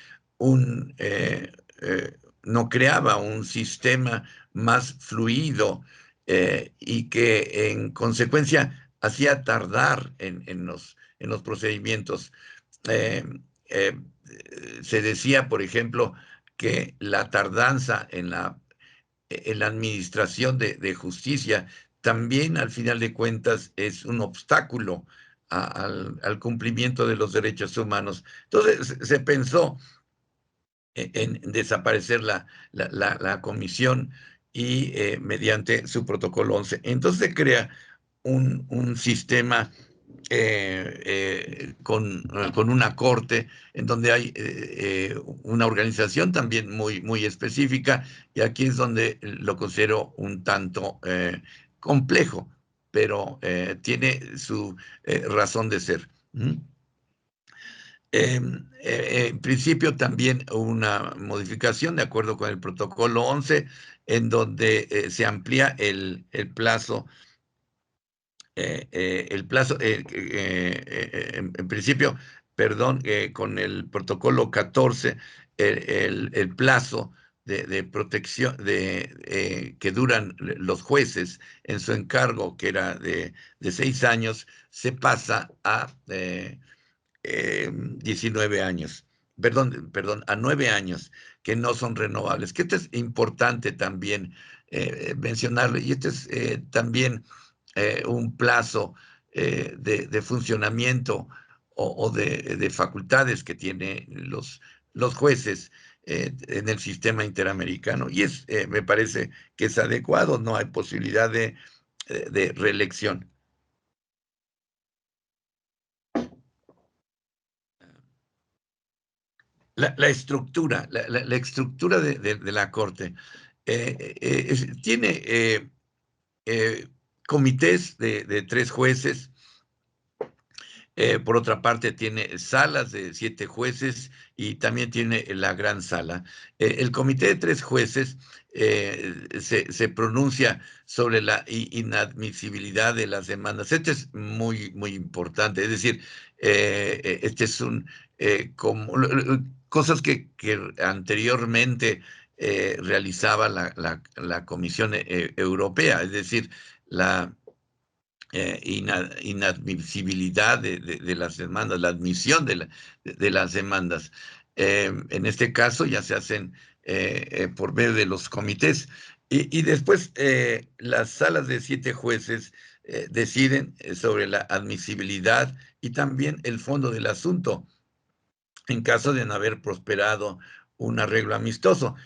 no creaba un sistema más fluido y que en consecuencia hacía tardar en los procedimientos. Eh, eh, Se decía, por ejemplo, que la tardanza en la administración de justicia también al final de cuentas es un obstáculo al cumplimiento de los derechos humanos. Entonces se pensó en desaparecer la comisión y mediante su protocolo 11. Entonces se crea un sistema con una corte en donde hay una organización también muy específica, y aquí es donde lo considero un tanto complejo, pero tiene su razón de ser. En principio también una modificación de acuerdo con el protocolo 11 en donde se amplía el plazo, en principio, perdón, con el protocolo 14, el plazo de protección que duran los jueces en su encargo, que era de 6 años, se pasa a 19 años. Perdón, a 9 años, que no son renovables. Que esto es importante también mencionarlo, y esto es también un plazo de funcionamiento o de facultades que tienen los jueces en el sistema interamericano. Y me parece que es adecuado, no hay posibilidad de reelección. La estructura, la estructura de la Corte tiene eh, comités de 3 jueces Por otra parte, tiene salas de 7 jueces y también tiene la gran sala. El comité de 3 jueces se pronuncia sobre la inadmisibilidad de las demandas. Esto es muy, muy importante. Es decir, este es cosas que anteriormente realizaba la Comisión Europea, es decir, la inadmisibilidad de las demandas, la admisión de las demandas. En este caso ya se hacen por medio de los comités. Y después las salas de 7 jueces deciden sobre la admisibilidad y también el fondo del asunto en caso de no haber prosperado un arreglo amistoso.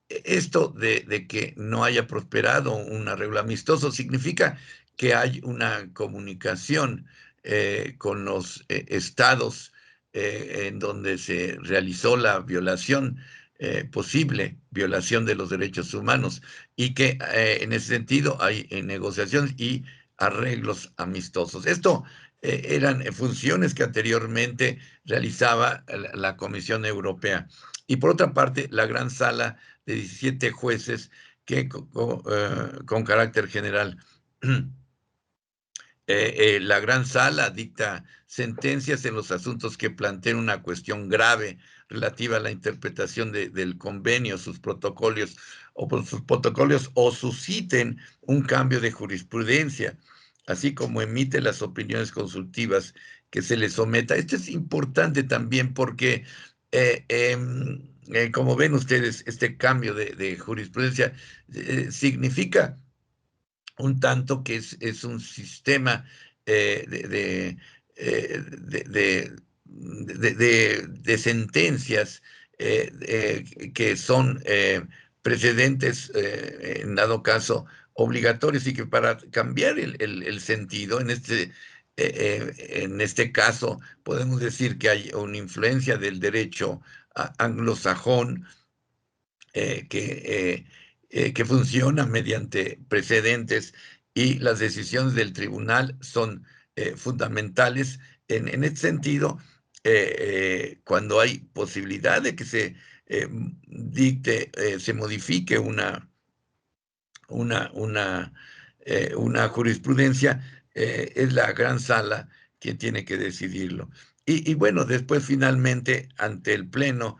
Esto de que no haya prosperado un arreglo amistoso significa que hay una comunicación con los estados en donde se realizó la violación, posible violación de los derechos humanos, y que en ese sentido hay negociaciones y arreglos amistosos. Esto eran funciones que anteriormente realizaba la Comisión Europea. Y por otra parte, la gran sala de 17 jueces que con carácter general. La gran sala dicta sentencias en los asuntos que planteen una cuestión grave relativa a la interpretación del convenio, sus protocolos o susciten un cambio de jurisprudencia, así como emite las opiniones consultivas que se le someta. Esto es importante también porque, como ven ustedes, este cambio de jurisprudencia significa un tanto que es un sistema de sentencias que son precedentes, en dado caso, obligatorios, y que para cambiar el sentido, en este caso, podemos decir que hay una influencia del derecho anglosajón que funciona mediante precedentes, y las decisiones del tribunal son fundamentales. En este sentido, cuando hay posibilidad de que se dicte, se modifique una, una, una jurisprudencia, es la gran sala quien tiene que decidirlo. Y bueno, después finalmente ante el Pleno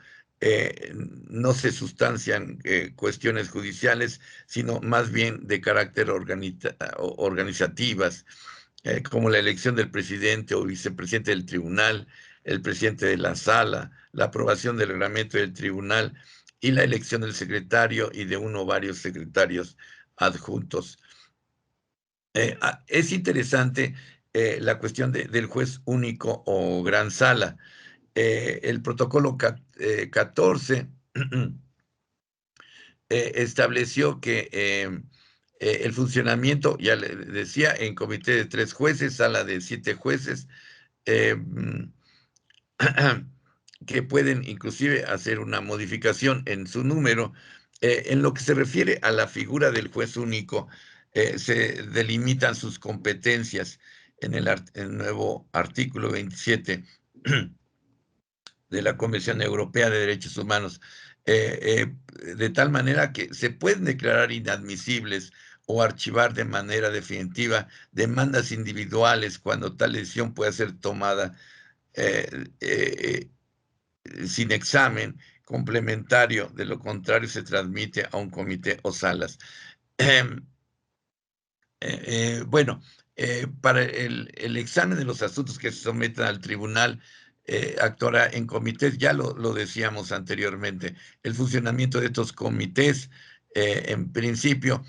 no se sustancian cuestiones judiciales, sino más bien de carácter organizativas, como la elección del presidente o vicepresidente del tribunal, el presidente de la sala, la aprobación del reglamento del tribunal y la elección del secretario y de uno o varios secretarios adjuntos. Es interesante la cuestión del juez único o gran sala. El protocolo 14 estableció que el funcionamiento, ya le decía, en comité de 3 jueces, sala de 7 jueces, que pueden inclusive hacer una modificación en su número. En lo que se refiere a la figura del juez único, se delimitan sus competencias en el nuevo artículo 27 de la Convención Europea de Derechos Humanos, de tal manera que se pueden declarar inadmisibles o archivar de manera definitiva demandas individuales cuando tal decisión pueda ser tomada eh, eh, sin examen complementario. De lo contrario, se transmite a un comité o salas. Bueno, para el examen de los asuntos que se someten al tribunal, actuará en comités. Ya lo decíamos anteriormente. El funcionamiento de estos comités, en principio,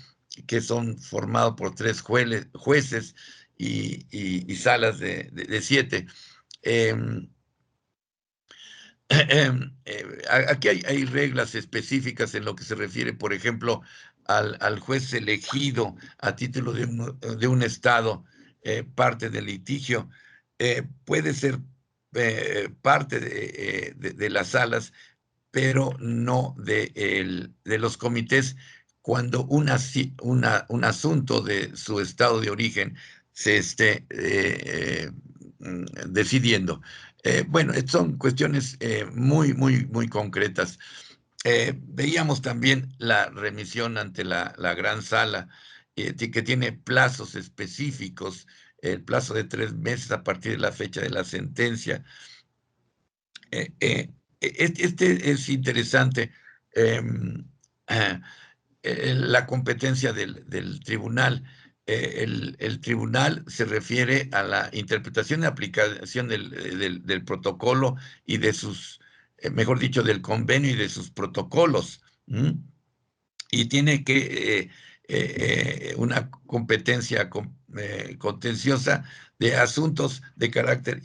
que son formados por 3 jueces y salas de 7. Aquí hay reglas específicas en lo que se refiere, por ejemplo, al juez elegido a título de un estado, parte del litigio. Puede ser parte de las salas, pero no de los comités, cuando un asunto de su estado de origen se esté decidiendo. Bueno, son cuestiones muy concretas. Veíamos también la remisión ante la gran sala, que tiene plazos específicos, el plazo de 3 meses a partir de la fecha de la sentencia. Este es interesante. La competencia del tribunal. El tribunal se refiere a la interpretación y aplicación del protocolo y de sus, mejor dicho, del convenio y de sus protocolos. Y tiene que una competencia contenciosa de asuntos de carácter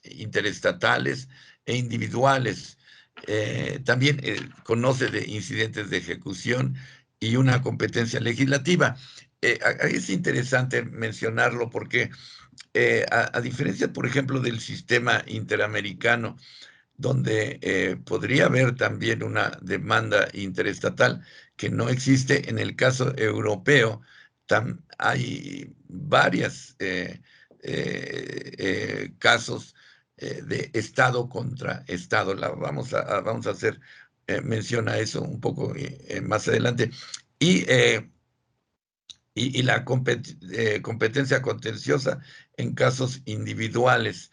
interestatales e individuales. También conoce de incidentes de ejecución y una competencia legislativa. Es interesante mencionarlo porque a diferencia, por ejemplo, del sistema interamericano, donde podría haber también una demanda interestatal que no existe en el caso europeo. Hay varios casos de Estado contra Estado. Vamos a hacer mención a eso un poco más adelante. Y la competencia contenciosa en casos individuales.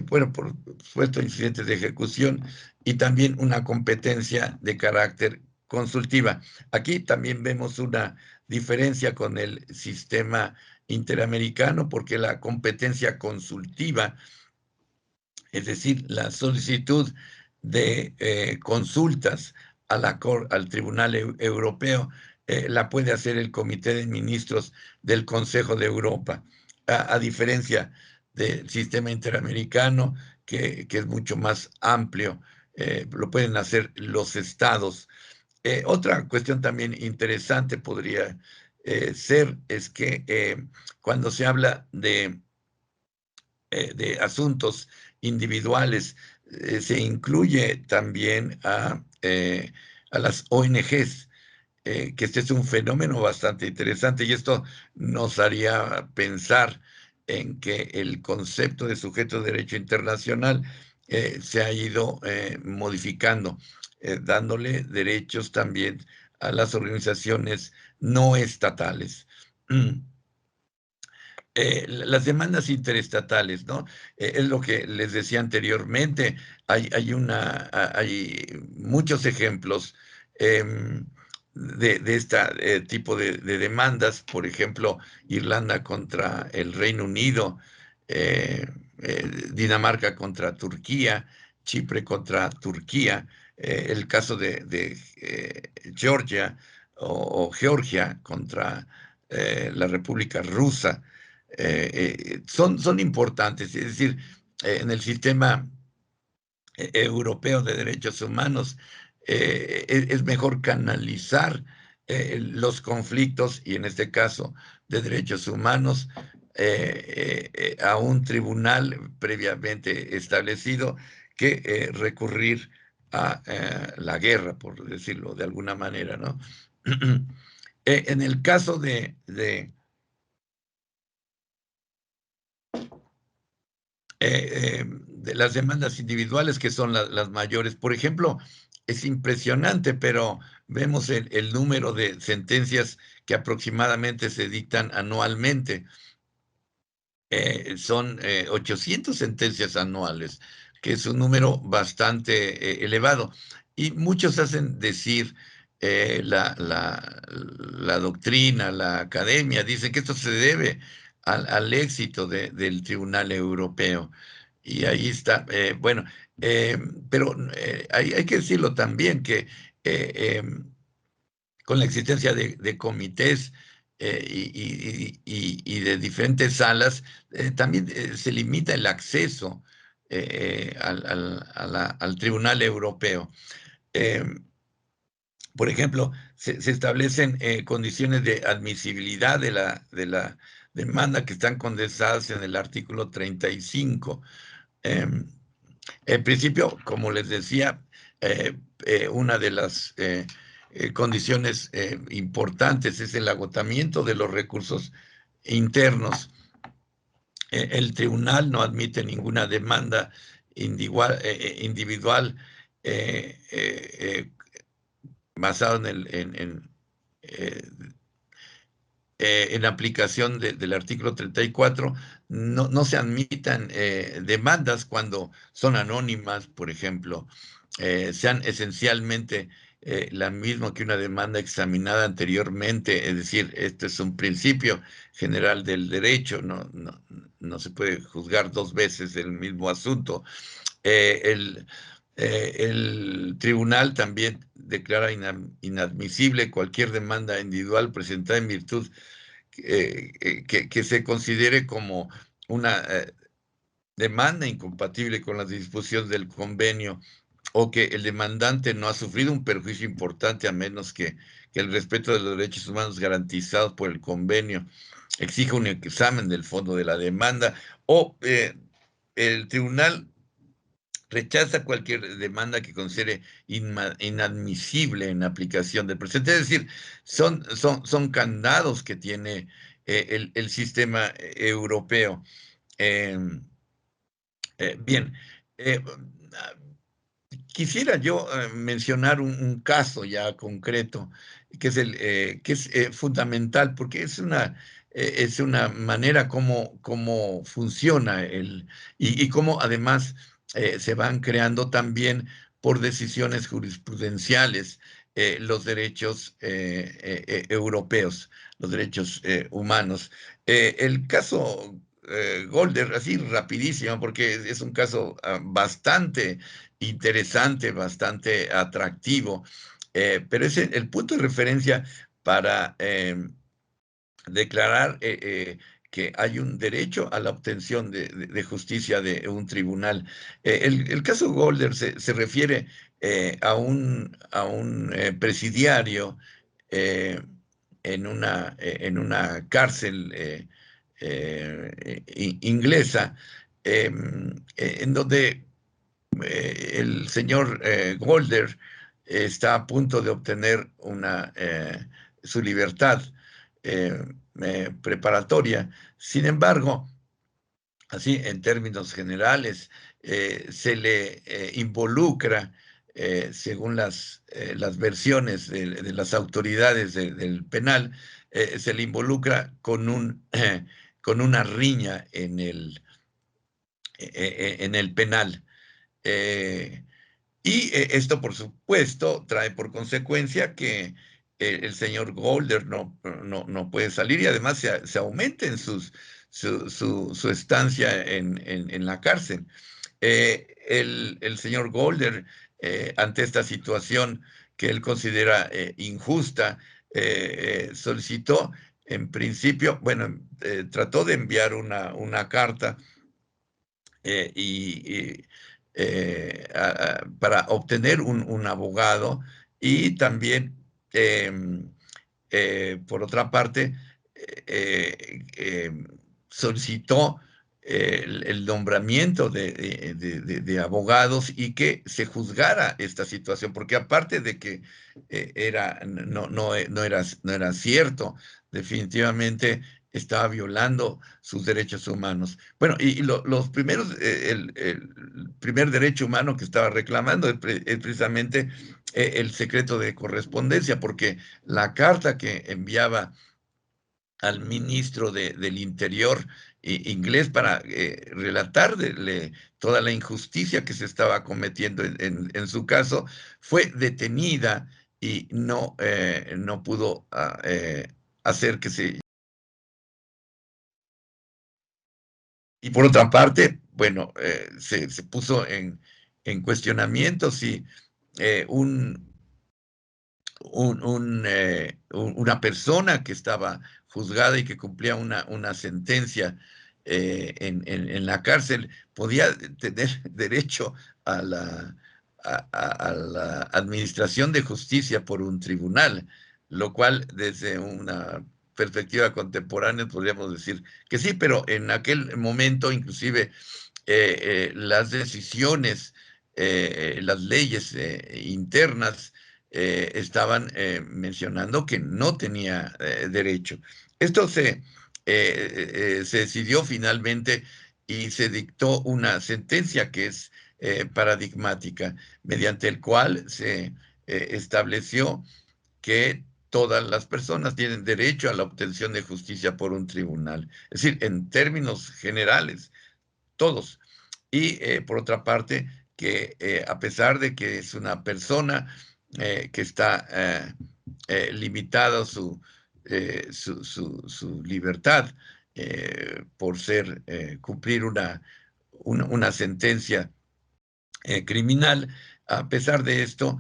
Bueno, por supuesto, incidentes de ejecución y también una competencia de carácter consultiva. Aquí también vemos una diferencia con el sistema interamericano, porque la competencia consultiva, es decir, la solicitud de consultas al Tribunal Europeo, la puede hacer el Comité de Ministros del Consejo de Europa, a diferencia del sistema interamericano, que es mucho más amplio. Lo pueden hacer los estados. Otra cuestión también interesante podría ser es que cuando se habla de asuntos individuales, se incluye también a las ONGs, que este es un fenómeno bastante interesante, y esto nos haría pensar en que el concepto de sujeto de derecho internacional se ha ido modificando, dándole derechos también a las organizaciones no estatales. Las demandas interestatales, ¿no? Es lo que les decía anteriormente. Hay muchos ejemplos de este tipo de demandas. Por ejemplo, Irlanda contra el Reino Unido, Dinamarca contra Turquía, Chipre contra Turquía, el caso de Georgia o Georgia contra la República Rusa. Son importantes, es decir, en el sistema europeo de derechos humanos es mejor canalizar los conflictos, y en este caso de derechos humanos, a un tribunal previamente establecido, que recurrir a la guerra, por decirlo de alguna manera, ¿no? En el caso de las demandas individuales, que son las mayores. Por ejemplo, es impresionante, pero vemos el número de sentencias que aproximadamente se dictan anualmente. Son 800 sentencias anuales, que es un número bastante elevado. Y muchos hacen decir, la doctrina, la academia, dice que esto se debe al éxito del Tribunal Europeo. Y ahí está. Bueno, pero hay que decirlo también que con la existencia de comités y de diferentes salas, también se limita el acceso al Tribunal Europeo. Eh, por ejemplo, se establecen condiciones de admisibilidad de la demanda, que están condensadas en el artículo 35. En principio, como les decía, una de las condiciones importantes es el agotamiento de los recursos internos. El tribunal no admite ninguna demanda individual eh, eh, basado eh, en aplicación del artículo 34. No se admitan demandas cuando son anónimas, por ejemplo, sean esencialmente la misma que una demanda examinada anteriormente. Es decir, este es un principio general del derecho. No se puede juzgar dos veces el mismo asunto. Eh, el, el tribunal también declara inadmisible cualquier demanda individual presentada en virtud que se considere como una demanda incompatible con las disposiciones del convenio, o que el demandante no ha sufrido un perjuicio importante, a menos que el respeto de los derechos humanos garantizados por el convenio exija un examen del fondo de la demanda, o el tribunal rechaza cualquier demanda que considere inadmisible en aplicación del presente. Es decir, son candados que tiene el sistema europeo. Eh, Bien, eh, quisiera yo mencionar un caso ya concreto, que es fundamental, porque es una manera como funciona y cómo además se van creando también por decisiones jurisprudenciales los derechos europeos, los derechos humanos. El caso Golder, así rapidísimo, porque es un caso bastante interesante, bastante atractivo, pero es el punto de referencia para declarar que hay un derecho a la obtención de justicia de un tribunal. El caso Golder se refiere a un presidiario eh, en una cárcel inglesa, en donde el señor Golder está a punto de obtener su libertad eh, preparatoria. Sin embargo, así en términos generales, se le involucra, según las versiones de las autoridades del penal, se le involucra con una riña en el penal. Eh, Esto, por supuesto, trae por consecuencia que el señor Golder no puede salir, y además se aumenten su estancia en la cárcel. El señor Golder, ante esta situación que él considera injusta, solicitó, en principio, bueno, trató de enviar una carta para obtener un abogado, y también, por otra parte, solicitó el nombramiento de abogados, y que se juzgara esta situación, porque aparte de que no era cierto, definitivamente estaba violando sus derechos humanos. Bueno, los primeros, el primer derecho humano que estaba reclamando es precisamente el secreto de correspondencia, porque la carta que enviaba al ministro del Interior inglés para relatarle toda la injusticia que se estaba cometiendo en su caso, fue detenida, y no pudo hacer que se... Y por otra parte, bueno, se puso en cuestionamiento si eh, un, una persona que estaba juzgada y que cumplía una sentencia en la cárcel podía tener derecho a a la administración de justicia por un tribunal, lo cual, desde una perspectiva contemporánea, podríamos decir que sí, pero en aquel momento inclusive las decisiones, las leyes internas estaban mencionando que no tenía derecho. Esto se decidió finalmente y se dictó una sentencia que es paradigmática, mediante el cual se estableció que todas las personas tienen derecho a la obtención de justicia por un tribunal. Es decir, en términos generales, todos. Y por otra parte, que a pesar de que es una persona que está limitada su libertad por cumplir una sentencia criminal, a pesar de esto,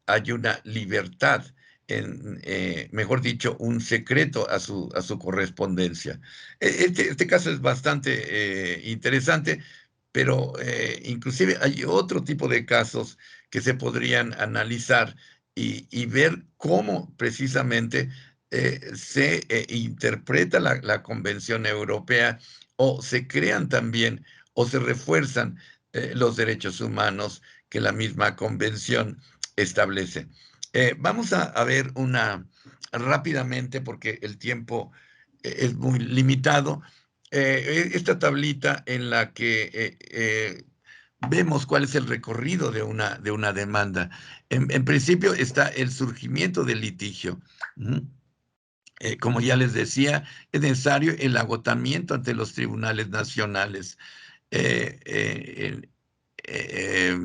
hay una libertad, mejor dicho, un secreto a su correspondencia. Este caso es bastante interesante, pero inclusive hay otro tipo de casos que se podrían analizar y ver cómo precisamente se interpreta la Convención Europea, o se crean también o se refuerzan los derechos humanos que la misma convención establece. Vamos a ver rápidamente, porque el tiempo es muy limitado, esta tablita en la que vemos cuál es el recorrido de una demanda. En principio está el surgimiento del litigio. Como ya les decía, es necesario el agotamiento ante los tribunales nacionales. Eh, eh, eh,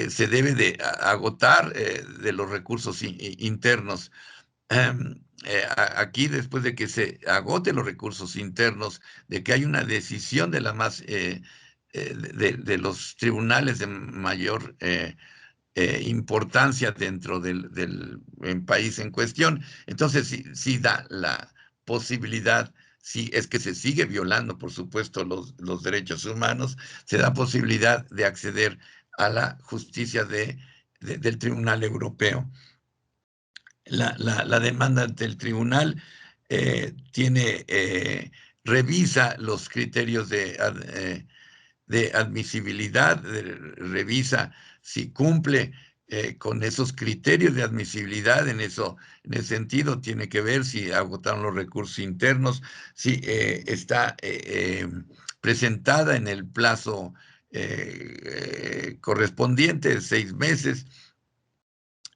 Se debe de agotar de los recursos internos. Aquí, después de que se agote los recursos internos, de que hay una decisión de de los tribunales de mayor importancia dentro del país en cuestión, entonces sí da la posibilidad, si es que se sigue violando, por supuesto, los derechos humanos, se da posibilidad de acceder a la justicia del Tribunal Europeo. La demanda ante el tribunal revisa los criterios de admisibilidad, revisa si cumple con esos criterios de admisibilidad. En ese sentido, tiene que ver si agotaron los recursos internos, si está presentada en el plazo correspondiente de 6 meses,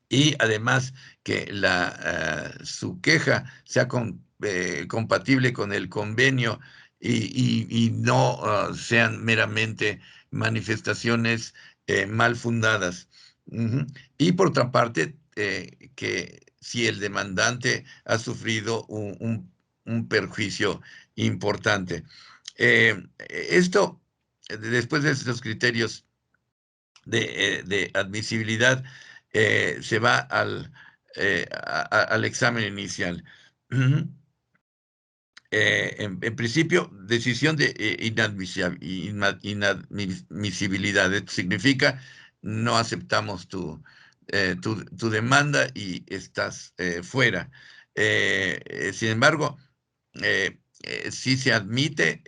y además que su queja sea compatible con el convenio y no sean meramente manifestaciones mal fundadas. Y por otra parte, que si el demandante ha sufrido un perjuicio importante. Esto, después de estos criterios de admisibilidad, se va al examen inicial. En principio, decisión de inadmisibilidad. Esto significa: no aceptamos tu demanda y estás fuera. Sin embargo, si se admite,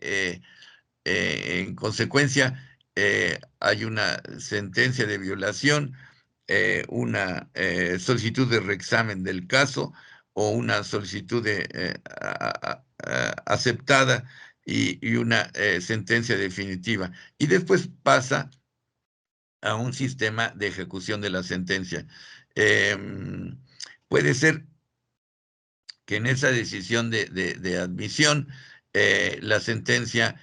en consecuencia, hay una sentencia de violación, una solicitud de reexamen del caso, o una solicitud aceptada, y una sentencia definitiva. Y después pasa a un sistema de ejecución de la sentencia. Puede ser que en esa decisión de admisión, la sentencia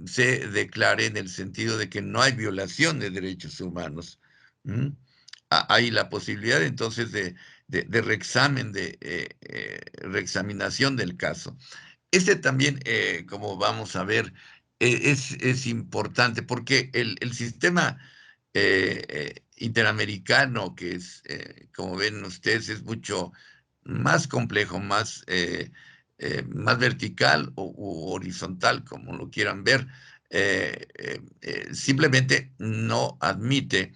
se declare en el sentido de que no hay violación de derechos humanos. Hay la posibilidad entonces de reexamen, de reexaminación del caso. Este también, como vamos a ver, es importante, porque el sistema interamericano, que es, como ven ustedes, es mucho más complejo, más vertical u horizontal, como lo quieran ver. Simplemente no admite,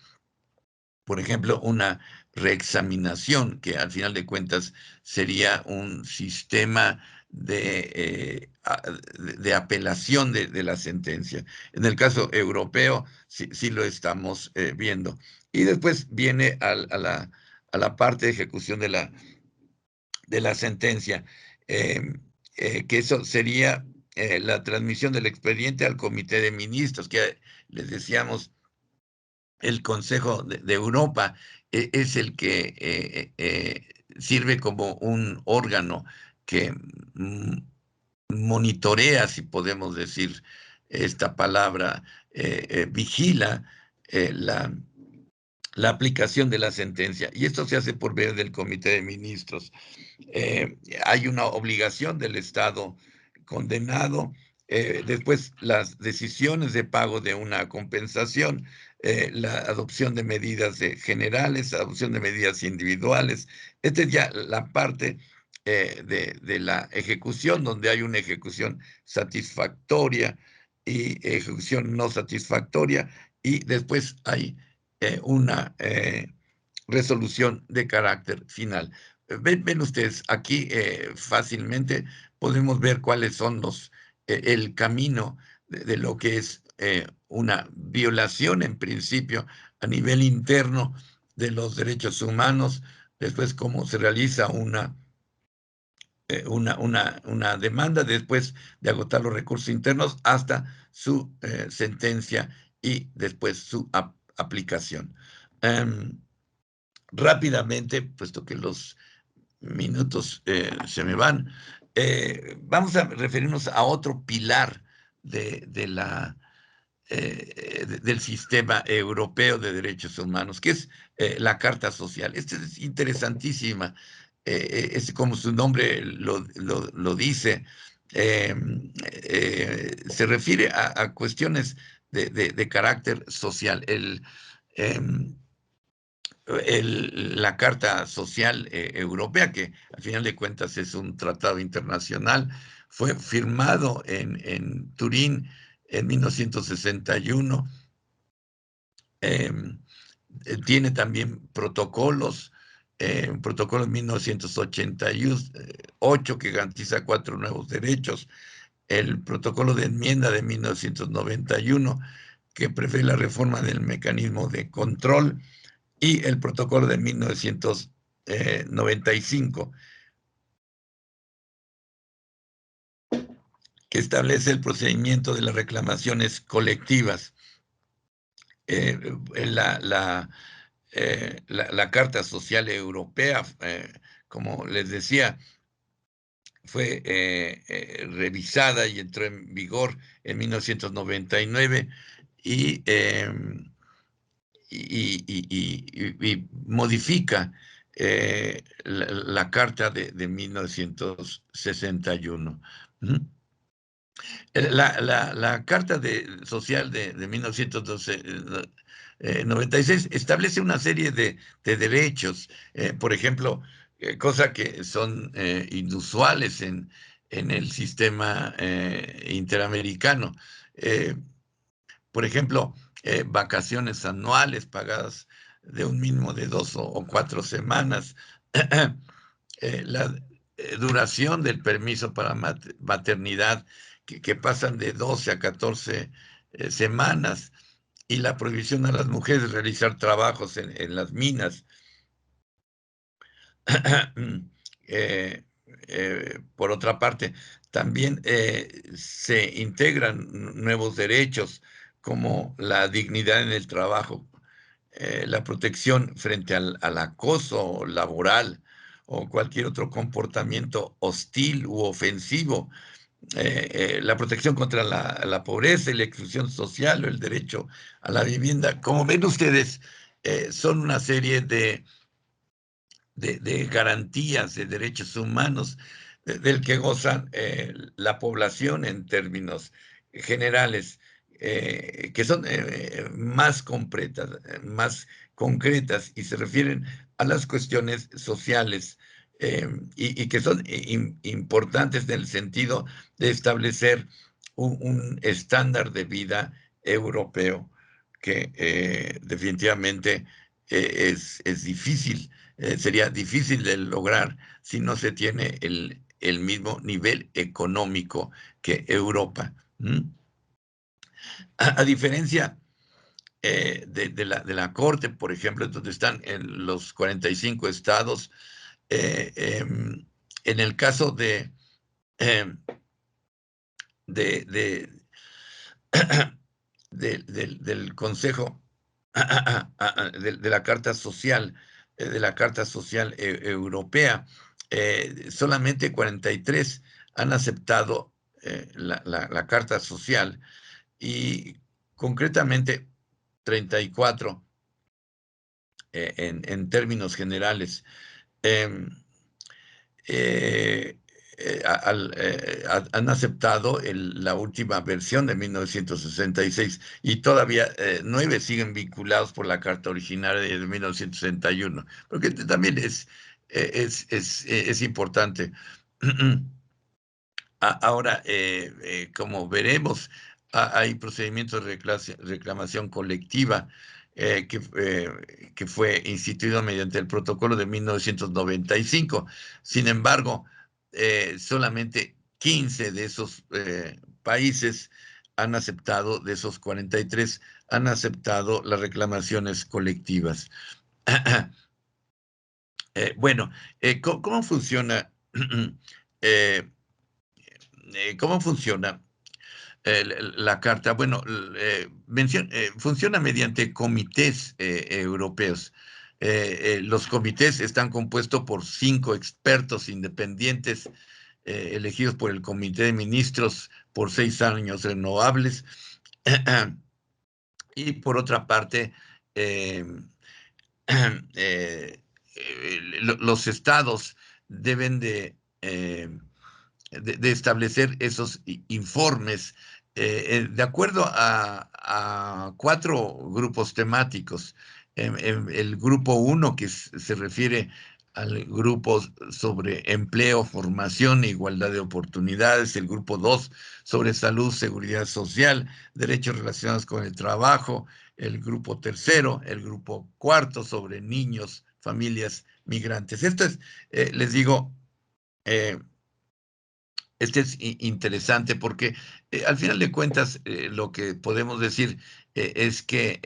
por ejemplo, una reexaminación, que al final de cuentas sería un sistema de apelación de la sentencia. En el caso europeo, sí lo estamos viendo. Y después viene a la parte de ejecución de la sentencia, que eso sería la transmisión del expediente al Comité de Ministros, que les decíamos, el Consejo de Europa es el que sirve como un órgano que monitorea, si podemos decir esta palabra, vigila la aplicación de la sentencia. Y esto se hace por medio del Comité de Ministros. Hay una obligación del Estado condenado. Después, las decisiones de pago de una compensación, la adopción de medidas generales, adopción de medidas individuales. Esta es ya la parte de la ejecución, donde hay una ejecución satisfactoria y ejecución no satisfactoria, y después hay una resolución de carácter final. Ven ustedes, aquí fácilmente podemos ver cuáles son el camino de lo que es una violación en principio a nivel interno de los derechos humanos, después cómo se realiza una demanda después de agotar los recursos internos hasta su sentencia y después su aplicación. Rápidamente, puesto que los minutos se me van, vamos a referirnos a otro pilar del sistema europeo de derechos humanos, que es la Carta Social. Esta es interesantísima, es como su nombre lo dice, se refiere a cuestiones de carácter social. La Carta Social Europea, que al final de cuentas es un tratado internacional, fue firmado en Turín en 1961. Tiene también protocolos, un protocolo en 1988 que garantiza 4 nuevos derechos, el protocolo de enmienda de 1991 que prevé la reforma del mecanismo de control, y el protocolo de 1995 que establece el procedimiento de las reclamaciones colectivas. La Carta Social Europea, como les decía, fue revisada y entró en vigor en 1999 y modifica la Carta de 1961. La Carta Social de 1996 establece una serie de derechos, por ejemplo, cosas que son inusuales en el sistema interamericano. Por ejemplo, vacaciones anuales pagadas de un mínimo de 2 o 4 semanas, la duración del permiso para maternidad, que pasan de 12 a 14 semanas, y la prohibición a las mujeres de realizar trabajos en las minas. Por otra parte, también se integran nuevos derechos como la dignidad en el trabajo, la protección frente al acoso laboral o cualquier otro comportamiento hostil u ofensivo, la protección contra la pobreza y la exclusión social, o el derecho a la vivienda. Como ven ustedes, son una serie de garantías de derechos humanos del que gozan la población en términos generales, que son más concretas y se refieren a las cuestiones sociales, y que son importantes en el sentido de establecer un estándar de vida europeo que definitivamente es difícil, sería difícil de lograr si no se tiene el mismo nivel económico que Europa. A diferencia de la Corte, por ejemplo, donde están en los 45 estados, En el caso eh, de, del Consejo de la Carta Social, Europea, solamente 43 han aceptado la Carta Social, y concretamente 34 en términos generales. Eh, eh, Han aceptado la última versión de 1966, y todavía 9 siguen vinculados por la carta originaria de 1961, porque también es importante. Ahora, como veremos, hay procedimientos de reclamación colectiva que fue instituido mediante el protocolo de 1995. Sin embargo, solamente 15 de esos países han aceptado, de esos 43, han aceptado las reclamaciones colectivas. Bueno, ¿cómo funciona? eh, ¿Cómo funciona la carta? Bueno, funciona mediante comités europeos. Los comités están compuestos por 5 expertos independientes elegidos por el Comité de Ministros por 6 años renovables. Y por otra parte, eh, eh, los estados deben de establecer esos informes de acuerdo a 4 grupos temáticos. El grupo 1, que se refiere al grupo sobre empleo, formación e igualdad de oportunidades; el grupo 2 sobre salud, seguridad social, derechos relacionados con el trabajo; el grupo tercero, el grupo 4 sobre niños, familias migrantes. Esto es, les digo, eh, este es interesante porque al final de cuentas lo que podemos decir es que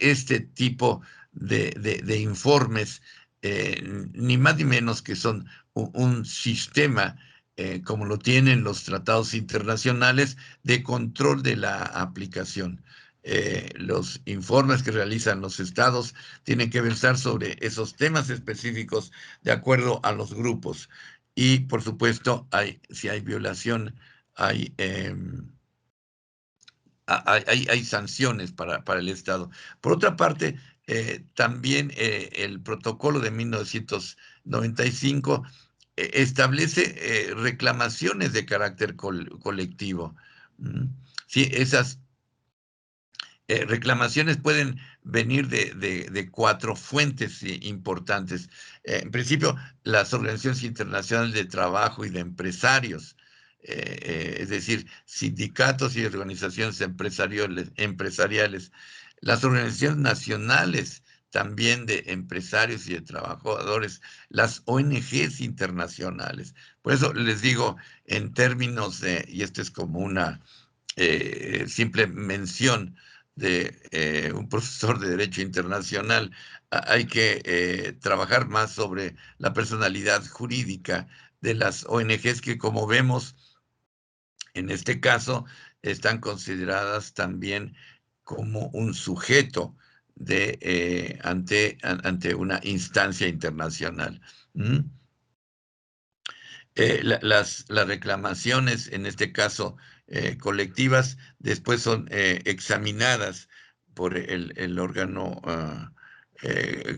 este tipo de informes, ni más ni menos que son un sistema, como lo tienen los tratados internacionales, de control de la aplicación. Los informes que realizan los estados tienen que versar sobre esos temas específicos de acuerdo a los grupos. Y por supuesto, si hay violación, hay, hay sanciones para el Estado. Por otra parte, también el protocolo de 1995 establece reclamaciones de carácter colectivo. Sí, esas reclamaciones pueden venir de 4 fuentes importantes. En principio, las organizaciones internacionales de trabajo y de empresarios, es decir, sindicatos y organizaciones empresariales, las organizaciones nacionales también de empresarios y de trabajadores, las ONGs internacionales. Por eso les digo, en términos y esto es como una simple mención de un profesor de Derecho Internacional, hay que trabajar más sobre la personalidad jurídica de las ONGs, que, como vemos en este caso, están consideradas también como un sujeto ante una instancia internacional. ¿Mm? Las reclamaciones, en este caso colectivas, después son examinadas por el órgano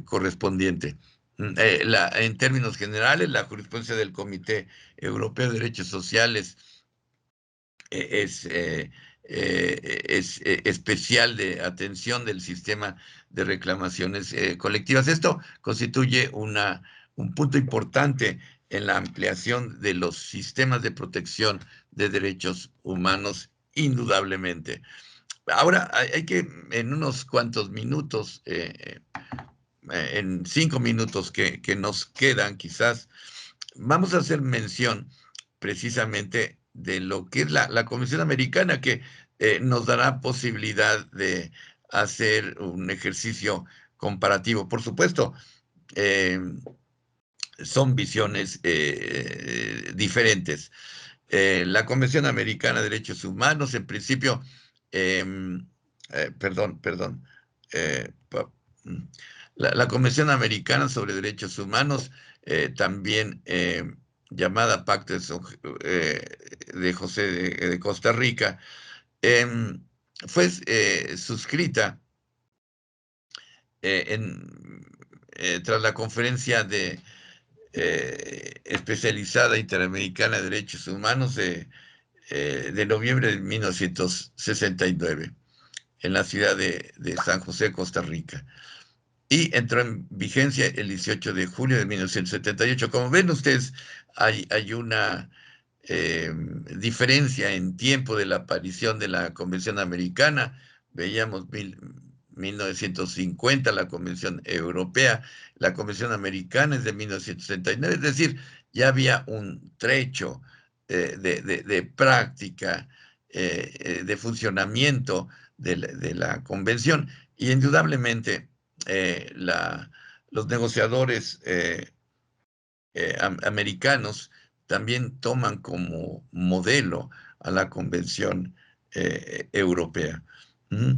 correspondiente. En términos generales, la jurisprudencia del Comité Europeo de Derechos Sociales es especial de atención del sistema de reclamaciones colectivas. Esto constituye un punto importante en la ampliación de los sistemas de protección de derechos humanos, indudablemente. Ahora, hay que, en unos cuantos minutos, en 5 minutos que nos quedan quizás, vamos a hacer mención precisamente de lo que es la Comisión Americana, que nos dará posibilidad de hacer un ejercicio comparativo. Por supuesto, eh, son visiones diferentes. La Convención Americana de Derechos Humanos, en principio, perdón, eh, pa- mm, la Convención Americana sobre Derechos Humanos, también llamada Pacto de José de Costa Rica, em, fue suscrita tras la conferencia especializada interamericana de derechos humanos de noviembre de 1969 en la ciudad de San José, Costa Rica. Y entró en vigencia el 18 de julio de 1978. Como ven ustedes, hay una diferencia en tiempo de la aparición de la Convención Americana. Veíamos 1950 la Convención Europea, la Convención Americana es de 1969, es decir, ya había un trecho de práctica, de funcionamiento de la Convención, y indudablemente los negociadores americanos también toman como modelo a la Convención Europea. ¿Mm?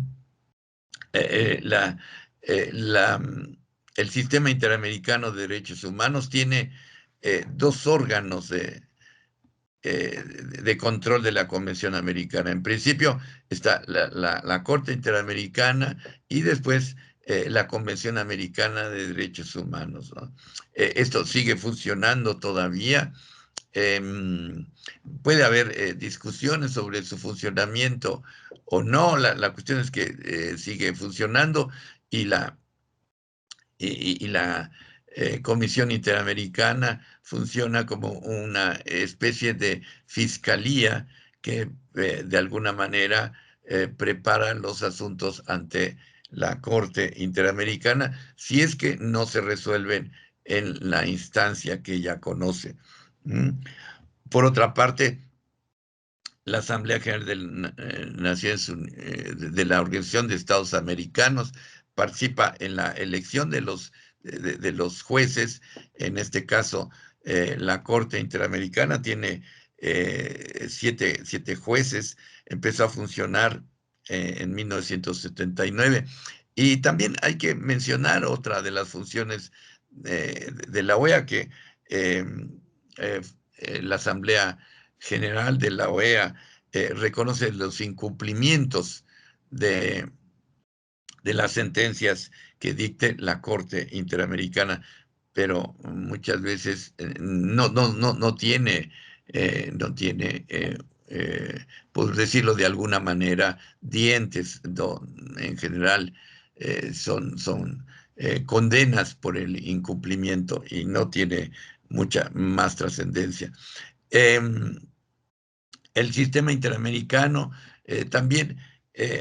Eh, eh, la, eh, la, mm, el Sistema Interamericano de Derechos Humanos tiene dos órganos de control de la Convención Americana. En principio está la Corte Interamericana y después la Convención Americana de Derechos Humanos, ¿no? Esto sigue funcionando todavía. Puede haber discusiones sobre su funcionamiento o no. La cuestión es que sigue funcionando, y la Comisión Interamericana funciona como una especie de fiscalía que de alguna manera prepara los asuntos ante la Corte Interamericana si es que no se resuelven en la instancia que ella conoce. ¿Mm? Por otra parte, la Asamblea General de la Organización de Estados Americanos participa en la elección de los jueces. En este caso, la Corte Interamericana tiene siete jueces, empezó a funcionar en 1979. Y también hay que mencionar otra de las funciones de la OEA, que eh, eh, la Asamblea General de la OEA reconoce los incumplimientos de, de las sentencias que dicte la Corte Interamericana, pero muchas veces no tiene, por decirlo de alguna manera, dientes. En general son condenas por el incumplimiento y no tiene mucha más trascendencia. El sistema interamericano también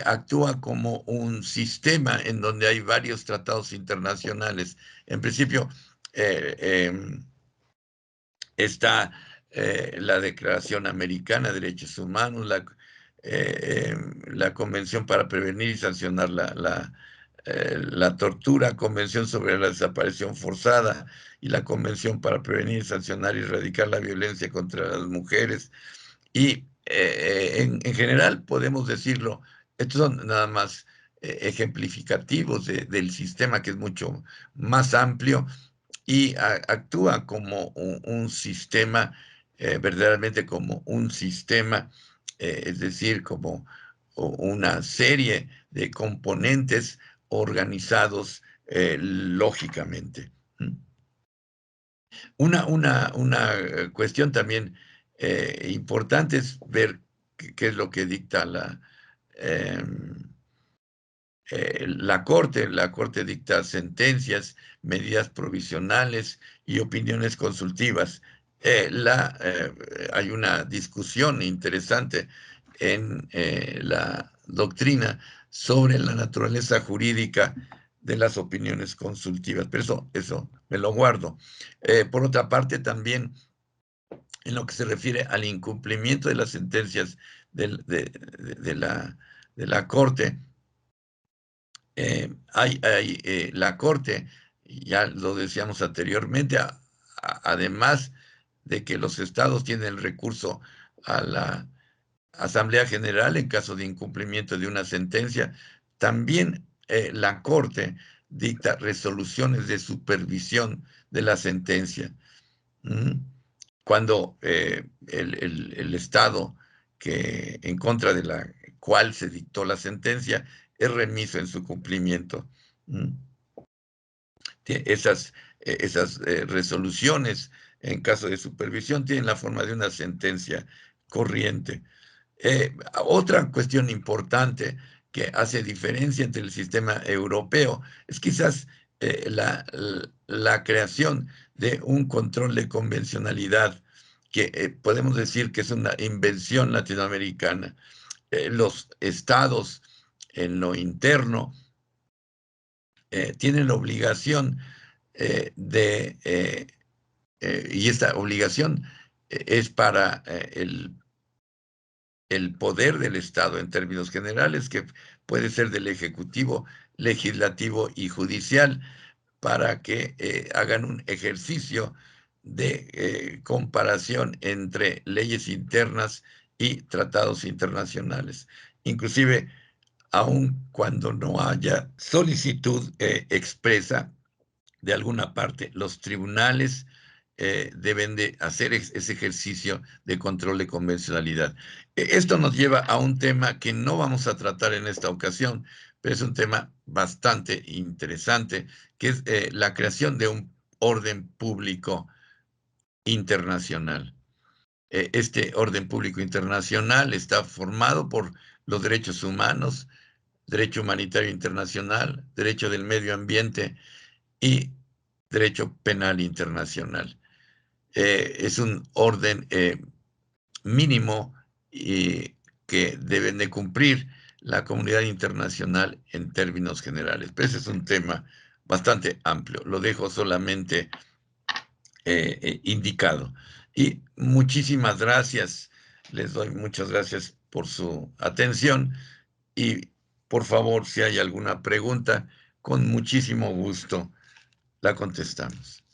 actúa como un sistema en donde hay varios tratados internacionales. En principio, eh, eh, está la Declaración Americana de Derechos Humanos, la Convención para Prevenir y Sancionar la Tortura, Convención sobre la Desaparición Forzada, y la Convención para Prevenir, Sancionar y Erradicar la Violencia contra las Mujeres. Y en general podemos decirlo, estos son nada más ejemplificativos del sistema, que es mucho más amplio y actúa como un sistema, verdaderamente como un sistema, es decir, como una serie de componentes organizados lógicamente. ¿Mm? Una cuestión también importante es ver qué es lo que dicta em, la Corte. La Corte dicta sentencias, medidas provisionales y opiniones consultivas. Hay una discusión interesante en la doctrina sobre la naturaleza jurídica de las opiniones consultivas, pero eso me lo guardo. Por otra parte, también en lo que se refiere al incumplimiento de las sentencias de la Corte, la Corte, ya lo decíamos anteriormente, además de que los estados tienen el recurso a la Asamblea General en caso de incumplimiento de una sentencia, también la Corte dicta resoluciones de supervisión de la sentencia. Cuando el Estado que en contra de la cual se dictó la sentencia es remiso en su cumplimiento. Esas resoluciones en caso de supervisión tienen la forma de una sentencia corriente. Otra cuestión importante que hace diferencia entre el sistema europeo es quizás la creación de un control de convencionalidad que podemos decir que es una invención latinoamericana. Los estados en lo interno tienen la obligación y esta obligación es para el poder del Estado en términos generales, que puede ser del Ejecutivo, Legislativo y Judicial, para que hagan un ejercicio de comparación entre leyes internas y tratados internacionales. Inclusive, aun cuando no haya solicitud expresa de alguna parte, los tribunales deben de hacer ese ejercicio de control de convencionalidad. Esto nos lleva a un tema que no vamos a tratar en esta ocasión, pero es un tema bastante interesante, que es la creación de un orden público internacional. Este orden público internacional está formado por los derechos humanos, derecho humanitario internacional, derecho del medio ambiente y derecho penal internacional. Es un orden mínimo que deben de cumplir la comunidad internacional en términos generales. Pero ese es un tema bastante amplio. Lo dejo solamente indicado. Y muchísimas gracias. Les doy muchas gracias por su atención. Y por favor, si hay alguna pregunta, con muchísimo gusto la contestamos.